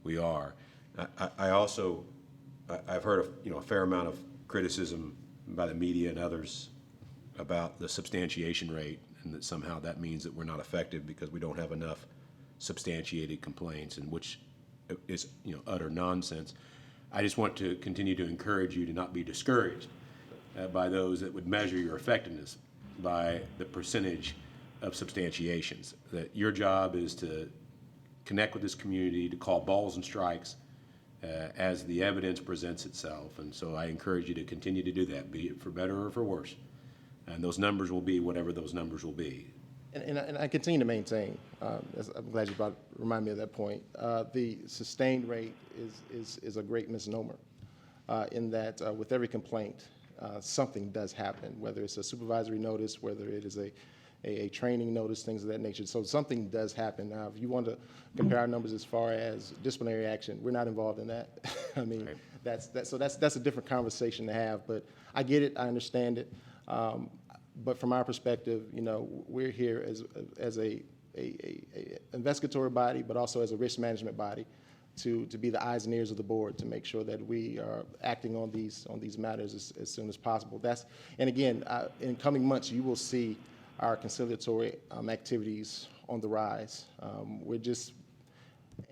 we are. I've heard a fair amount of criticism by the media and others about the substantiation rate, and that somehow that means that we're not effective because we don't have enough substantiated complaints, and which is utter nonsense. I just want to continue to encourage you to not be discouraged by those that would measure your effectiveness by the percentage of substantiations. That your job is to connect with this community, to call balls and strikes as the evidence presents itself. And so I encourage you to continue to do that, be it for better or for worse. And those numbers will be whatever those numbers will be. And I continue to maintain, I'm glad you remind me of that point, the sustained rate is a great misnomer in that with every complaint, something does happen, whether it's a supervisory notice, whether it is a training notice, things of that nature. So something does happen. Now, if you want to compare our numbers as far as disciplinary action, we're not involved in that. I mean, that's a different conversation to have, but I get it, I understand it. But from our perspective, we're here as a investigatory body, but also as a risk management body, to be the eyes and ears of the board to make sure that we are acting on these matters as soon as possible. And again, in coming months, you will see our conciliatory activities on the rise. We're just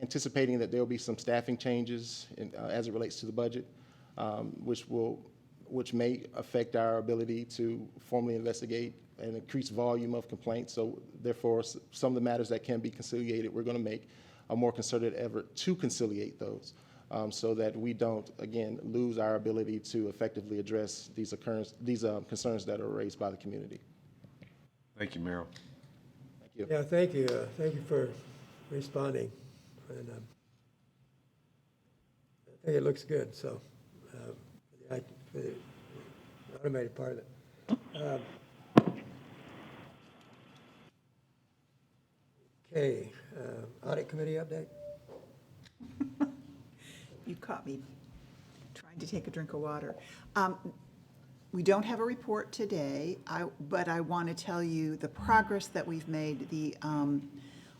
anticipating that there will be some staffing changes as it relates to the budget, which may affect our ability to formally investigate an increased volume of complaints. So therefore, some of the matters that can be conciliated, we're going to make a more concerted effort to conciliate those, so that we don't, again, lose our ability to effectively address these concerns that are raised by the community. Thank you, Merrill. Thank you. Yeah, thank you. Thank you for responding. And I think it looks good, so for the automated part of it. Okay, audit committee update? You caught me trying to take a drink of water. We don't have a report today, but I want to tell you the progress that we've made. The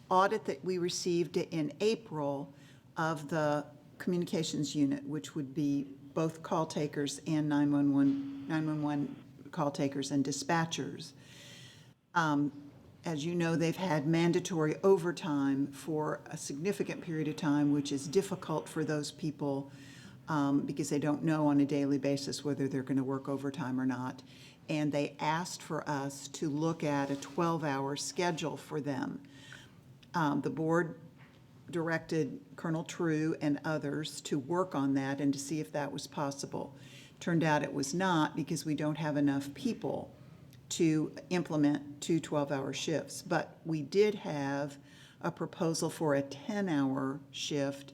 audit that we received in April of the communications unit, which would be both call takers and 911 call takers and dispatchers. As you know, they've had mandatory overtime for a significant period of time, which is difficult for those people because they don't know on a daily basis whether they're going to work overtime or not. And they asked for us to look at a 12-hour schedule for them. The board directed Colonel True and others to work on that and to see if that was possible. Turned out it was not, because we don't have enough people to implement 2 12-hour shifts. But we did have a proposal for a 10-hour shift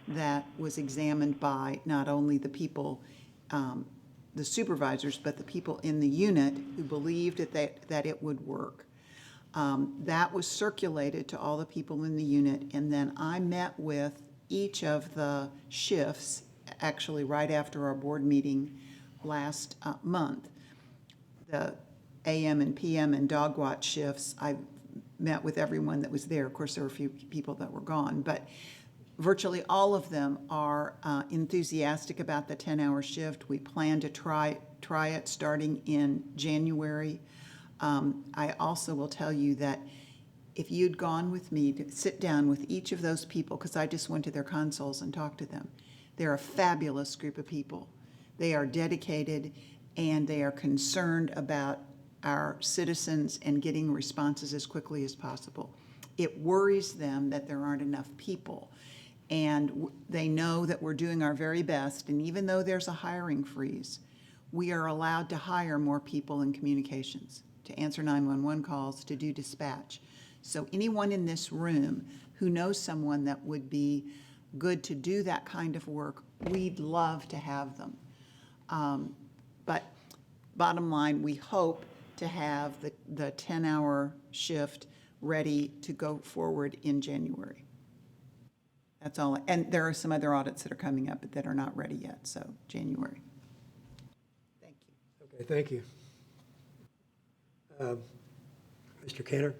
that was examined by not only the people, the supervisors, but the people in the unit who believed that it would work. That was circulated to all the people in the unit, and then I met with each of the shifts, actually right after our board meeting last month. The AM and PM and dog watch shifts, I met with everyone that was there. Of course, there were a few people that were gone, but virtually all of them are enthusiastic about the 10-hour shift. We plan to try it starting in January. I also will tell you that if you'd gone with me to sit down with each of those people, because I just went to their consoles and talked to them, they're a fabulous group of people. They are dedicated and they are concerned about our citizens and getting responses as quickly as possible. It worries them that there aren't enough people. And they know that we're doing our very best. And even though there's a hiring freeze, we are allowed to hire more people in communications, to answer 911 calls, to do dispatch. So anyone in this room who knows someone that would be good to do that kind of work, we'd love to have them. But bottom line, we hope to have the 10-hour shift ready to go forward in January. That's all. And there are some other audits that are coming up that are not ready yet, so January. Thank you. Okay, thank you. Mr. Cantor?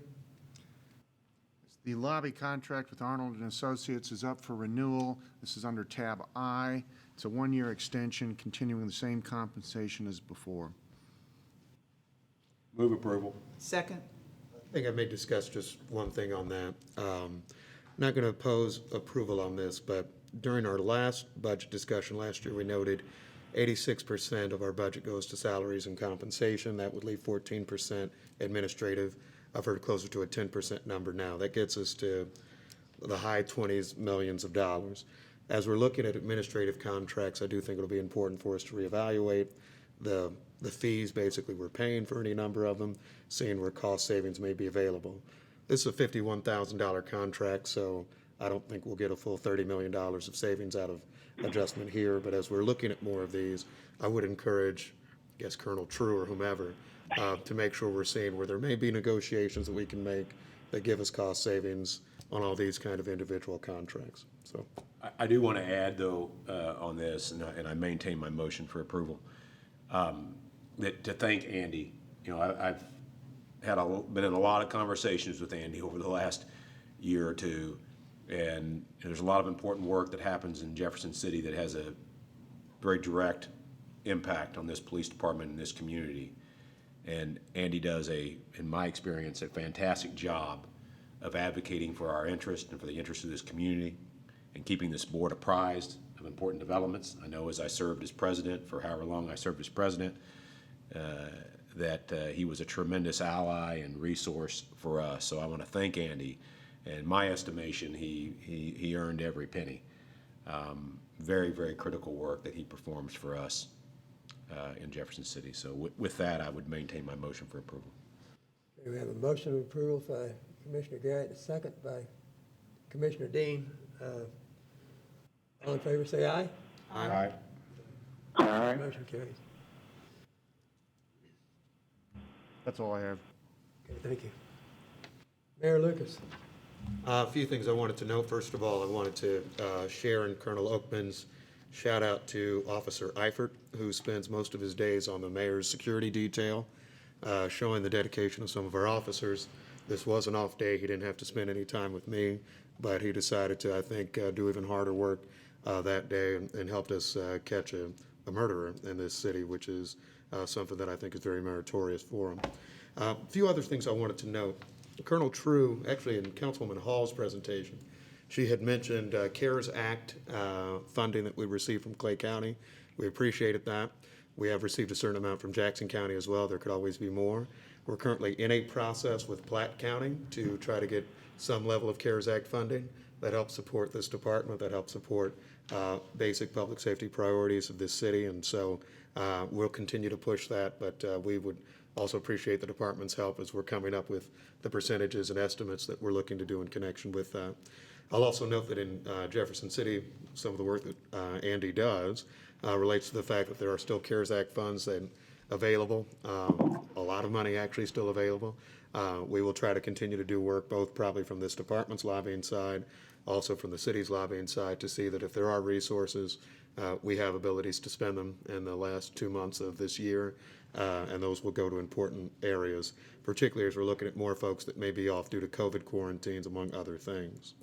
The lobby contract with Arnold and Associates is up for renewal. This is under tab I. It's a 1-year extension, continuing the same compensation as before. Move approval. Second. I think I may discuss just one thing on that. Not going to oppose approval on this, but during our last budget discussion last year, we noted 86% of our budget goes to salaries and compensation. That would leave 14% administrative. I've heard closer to a 10% number now. That gets us to the high 20s millions of dollars. As we're looking at administrative contracts, I do think it'll be important for us to reevaluate the fees basically we're paying for any number of them, seeing where cost savings may be available. This is a $51,000 contract, so I don't think we'll get a full $30 million of savings out of adjustment here. But as we're looking at more of these, I would encourage, I guess, Colonel True or whomever, to make sure we're seeing where there may be negotiations that we can make that give us cost savings on all these kind of individual contracts. So I do want to add, though, on this, and I maintain my motion for approval, that to thank Andy you know, I've been in a lot of conversations with Andy over the last year or two, and there's a lot of important work that happens in Jefferson City that has a very direct impact on this police department and this community. And Andy does in my experience, a fantastic job of advocating for our interest and for the interest of this community and keeping this board apprised of important developments. I know as I served as president, for however long I served as president, that he was a tremendous ally and resource for us. So I want to thank Andy. In my estimation, he earned every penny. Very, very critical work that he performs for us in Jefferson City. So with that, I would maintain my motion for approval. We have a motion of approval by Commissioner Garrett, a second by Commissioner Dean. All in favor, say aye. Aye. Aye. Motion carries. That's all I have. Okay, thank you. Mayor Lucas. A few things I wanted to note. First of all, I wanted to share in Colonel Oakman's shout out to Officer Eifert, who spends most of his days on the mayor's security detail, showing the dedication of some of our officers. This was an off day. He didn't have to spend any time with me, but he decided to, I think, do even harder work that day and helped us catch a murderer in this city, which is something that I think is very meritorious for him. A few other things I wanted to note. Colonel True, actually in Councilwoman Hall's presentation, she had mentioned CARES Act funding that we received from Clay County. We appreciated that. We have received a certain amount from Jackson County as well. There could always be more. We're currently in a process with Platte County to try to get some level of CARES Act funding that helps support this department, that helps support basic public safety priorities of this city. And so we'll continue to push that, but we would also appreciate the department's help as we're coming up with the percentages and estimates that we're looking to do in connection with that. I'll also note that in Jefferson City, some of the work that Andy does relates to the fact that there are still CARES Act funds that available, a lot of money actually still available. We will try to continue to do work both probably from this department's lobbying side, also from the city's lobbying side, to see that if there are resources, we have abilities to spend them in the last 2 months of this year, and those will go to important areas, particularly as we're looking at more folks that may be off due to COVID quarantines, among other things.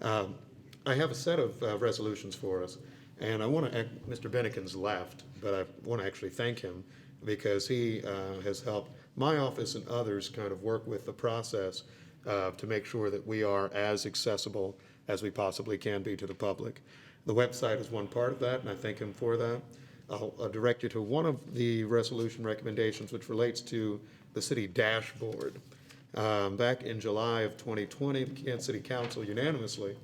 I have a set of resolutions for us, and I want to, Mr. Bennigan's left, but I want to actually thank him because he has helped my office and others kind of work with the process to make sure that we are as accessible as we possibly can be to the public. The website is one part of that, and I thank him for that. I'll direct you to one of the resolution recommendations, which relates to the city dashboard. Back in July of 2020, the Kansas City Council unanimously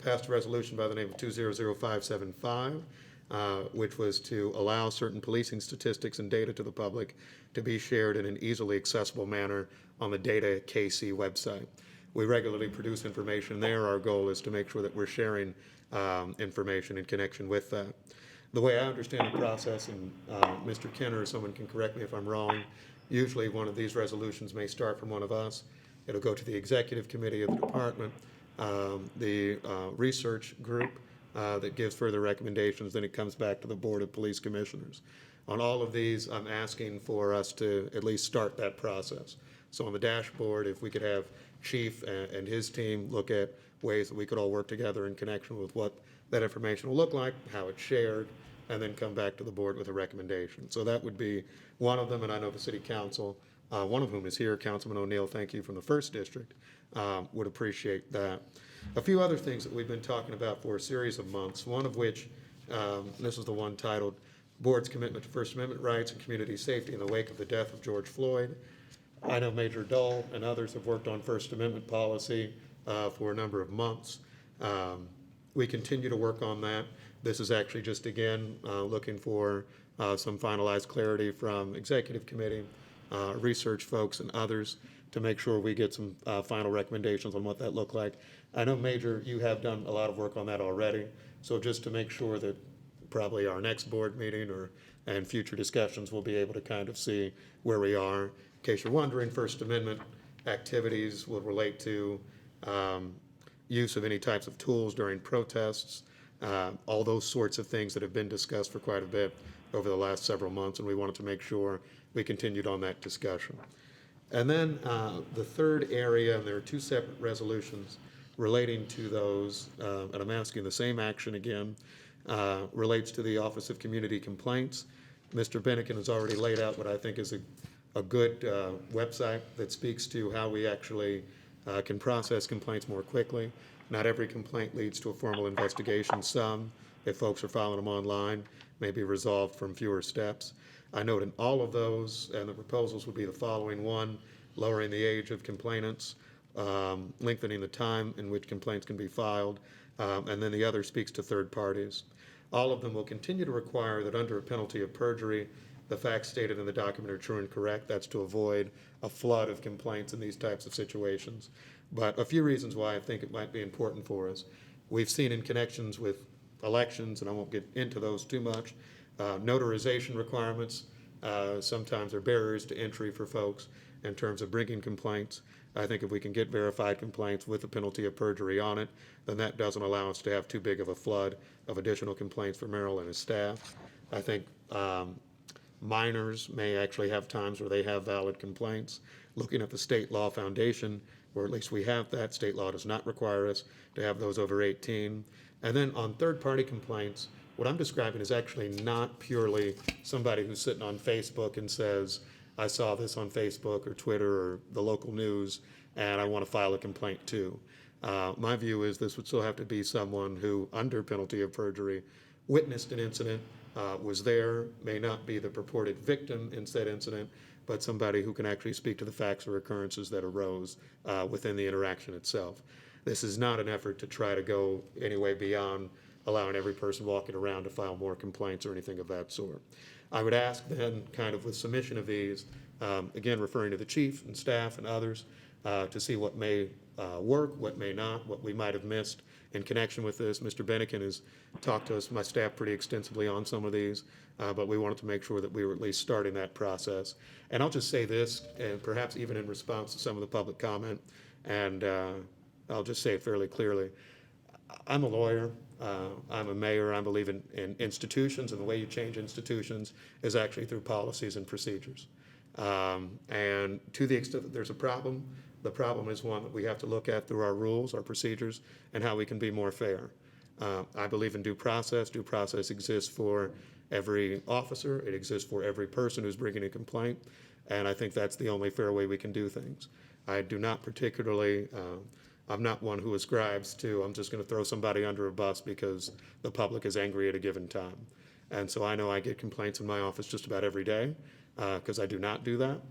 passed a resolution by the name of 200575, which was to allow certain policing statistics and data to the public to be shared in an easily accessible manner on the Data KC website. We regularly produce information there. Our goal is to make sure that we're sharing information in connection with that. The way I understand the process, and Mr. Kenner or someone can correct me if I'm wrong, usually one of these resolutions may start from one of us. It'll go to the executive committee of the department, the research group that gives further recommendations, then it comes back to the Board of Police Commissioners. On all of these, I'm asking for us to at least start that process. So on the dashboard, if we could have Chief and his team look at ways that we could all work together in connection with what that information will look like, how it's shared, and then come back to the board with a recommendation. So that would be one of them, and I know the City Council, one of whom is here, Councilman O'Neill, thank you, from the 1st District, would appreciate that. A few other things that we've been talking about for a series of months, one of which, this is the one titled Board's Commitment to First Amendment Rights and Community Safety in the Wake of the Death of George Floyd. I know Major Dull and others have worked on First Amendment policy for a number of months. We continue to work on that. This is actually just, again, looking for some finalized clarity from Executive Committee, research folks, and others to make sure we get some final recommendations on what that looked like. I know, Major, you have done a lot of work on that already, so just to make sure that probably our next board meeting and future discussions we'll be able to kind of see where we are. In case you're wondering, First Amendment activities will relate to use of any types of tools during protests, all those sorts of things that have been discussed for quite a bit. over the last several months, and we wanted to make sure we continued on that discussion. And then the third area, and there are two separate resolutions relating to those, and I'm asking the same action again, relates to the Office of Community Complaints. Mr. Bennigan has already laid out what I think is a good website that speaks to how we actually can process complaints more quickly. Not every complaint leads to a formal investigation. Some, if folks are filing them online, may be resolved from fewer steps. I note in all of those, and the proposals would be the following: one, lowering the age of complainants, lengthening the time in which complaints can be filed, and then the other speaks to third parties. All of them will continue to require that under a penalty of perjury, the facts stated in the document are true and correct. That's to avoid a flood of complaints in these types of situations. But a few reasons why I think it might be important for us. We've seen in connections with elections, and I won't get into those too much, notarization requirements sometimes are barriers to entry for folks in terms of bringing complaints. I think if we can get verified complaints with the penalty of perjury on it, then that doesn't allow us to have too big of a flood of additional complaints for Merrill and his staff. I think minors may actually have times where they have valid complaints. Looking at the state law foundation, where at least we have that, state law does not require us to have those over 18. And then on third-party complaints, what I'm describing is actually not purely somebody who's sitting on Facebook and says, I saw this on Facebook or Twitter or the local news, and I want to file a complaint too. My view is this would still have to be someone who, under penalty of perjury, witnessed an incident, was there, may not be the purported victim in said incident, but somebody who can actually speak to the facts or occurrences that arose within the interaction itself. This is not an effort to try to go any way beyond allowing every person walking around to file more complaints or anything of that sort. I would ask then, kind of with submission of these, again referring to the chief and staff and others, to see what may work, what may not, what we might have missed in connection with this. Mr. Bennigan has talked to us, my staff, pretty extensively on some of these, but we wanted to make sure that we were at least starting that process. And I'll just say this, and perhaps even in response to some of the public comment, and I'll just say it fairly clearly. I'm a lawyer. I'm a mayor. I believe in institutions, and the way you change institutions is actually through policies and procedures. And to the extent that there's a problem, the problem is one that we have to look at through our rules, our procedures, and how we can be more fair. I believe in due process. Due process exists for every officer. It exists for every person who's bringing a complaint. And I think that's the only fair way we can do things. I do not particularly, I'm not one who ascribes to, I'm just going to throw somebody under a bus because the public is angry at a given time. And so I know I get complaints in my office just about every day because I do not do that.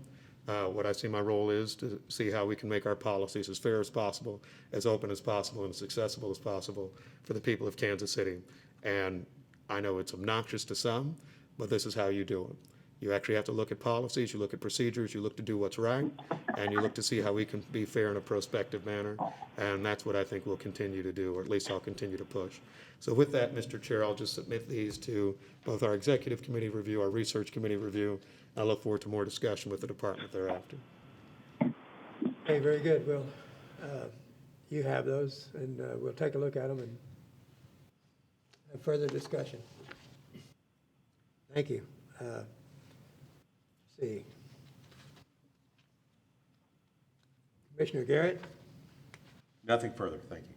What I see my role is to see how we can make our policies as fair as possible, as open as possible, and as accessible as possible for the people of Kansas City. And I know it's obnoxious to some, but this is how you do it. You actually have to look at policies, you look at procedures, you look to do what's right, and you look to see how we can be fair in a prospective manner. And that's what I think we'll continue to do, or at least I'll continue to push. So with that, Mr. Chair, I'll just submit these to both our executive committee review, our research committee review. I look forward to more discussion with the department thereafter. Okay, very good. Well, you have those, and we'll take a look at them and have further discussion. Thank you. Let's see. Commissioner Garrett? Nothing further, thank you.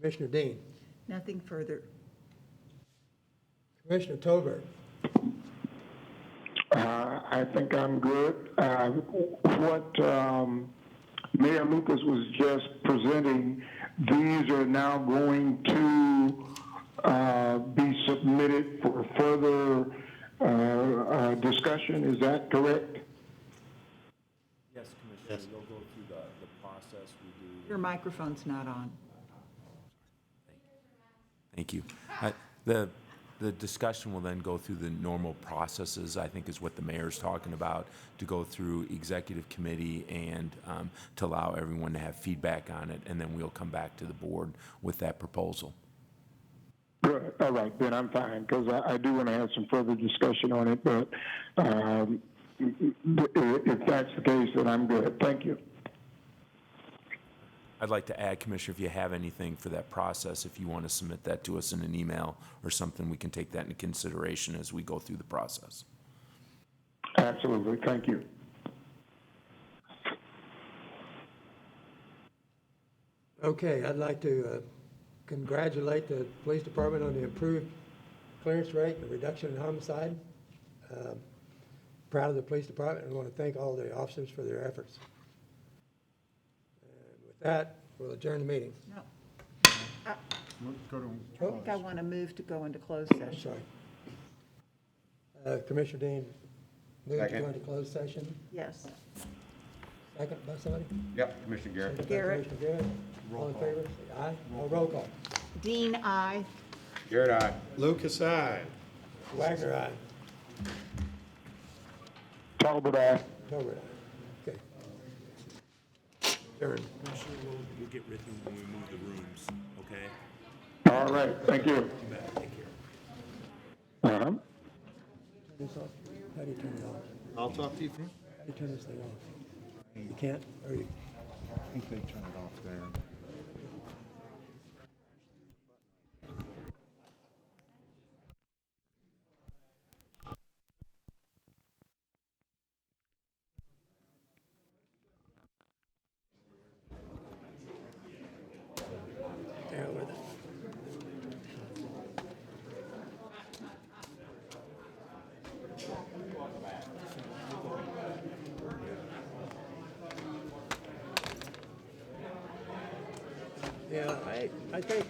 Commissioner Dean? Nothing further. Commissioner Tolbert? I think I'm good. What Mayor Lucas was just presenting, these are now going to be submitted for further discussion. Is that correct? Yes, Commissioner, you'll go through the process we do. Your microphone's not on. Thank you. The discussion will then go through the normal processes, I think is what the mayor's talking about, to go through executive committee and to allow everyone to have feedback on it, and then we'll come back to the board with that proposal. Good. All right, then I'm fine, because I do want to have some further discussion on it, but if that's the case, then I'm good. Thank you. I'd like to add, Commissioner, if you have anything for that process, if you want to submit that to us in an email or something, we can take that into consideration as we go through the process. Absolutely, thank you. Okay, I'd like to congratulate the police department on the improved clearance rate and the reduction in homicide. Proud of the police department, and I want to thank all the officers for their efforts. And with that, we'll adjourn the meeting. No. Go to I think I want to move to go into closed I'm session. sorry. Commissioner Dean, move to Second. go into closed session. Yes. Second by somebody? Yep, Commissioner Garrett. Second by Garrett. Commissioner Garrett. All in favor, say aye. Oh, roll call. Dean, aye. Garrett, aye. Lucas, aye. Wagner, aye. Talbot, aye. Talbot, aye. Okay. Adjourn. We'll get written when we move the rooms, okay? All right, thank you. Take care. Uh-huh. Turn this off. How do you turn it off? I'll talk to you. How do you turn this thing off? You can't, or you? I think they turn it off there. Yeah, with it. Yeah, I think.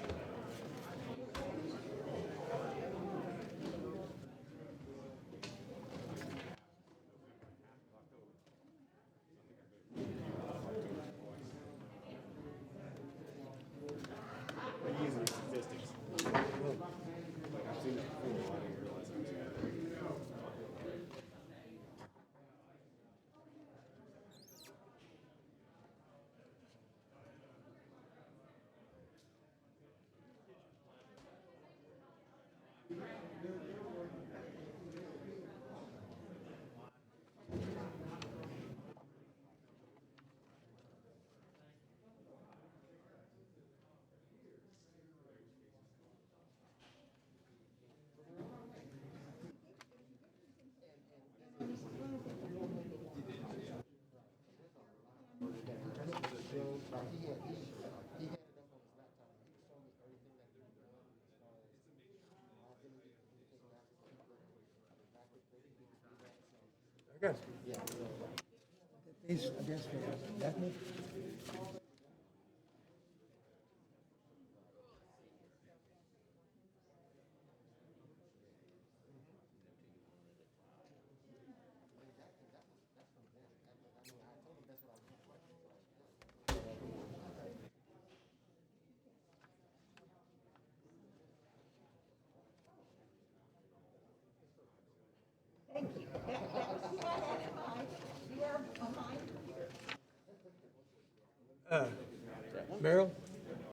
I got these, I guess, for Daphne. Meryl?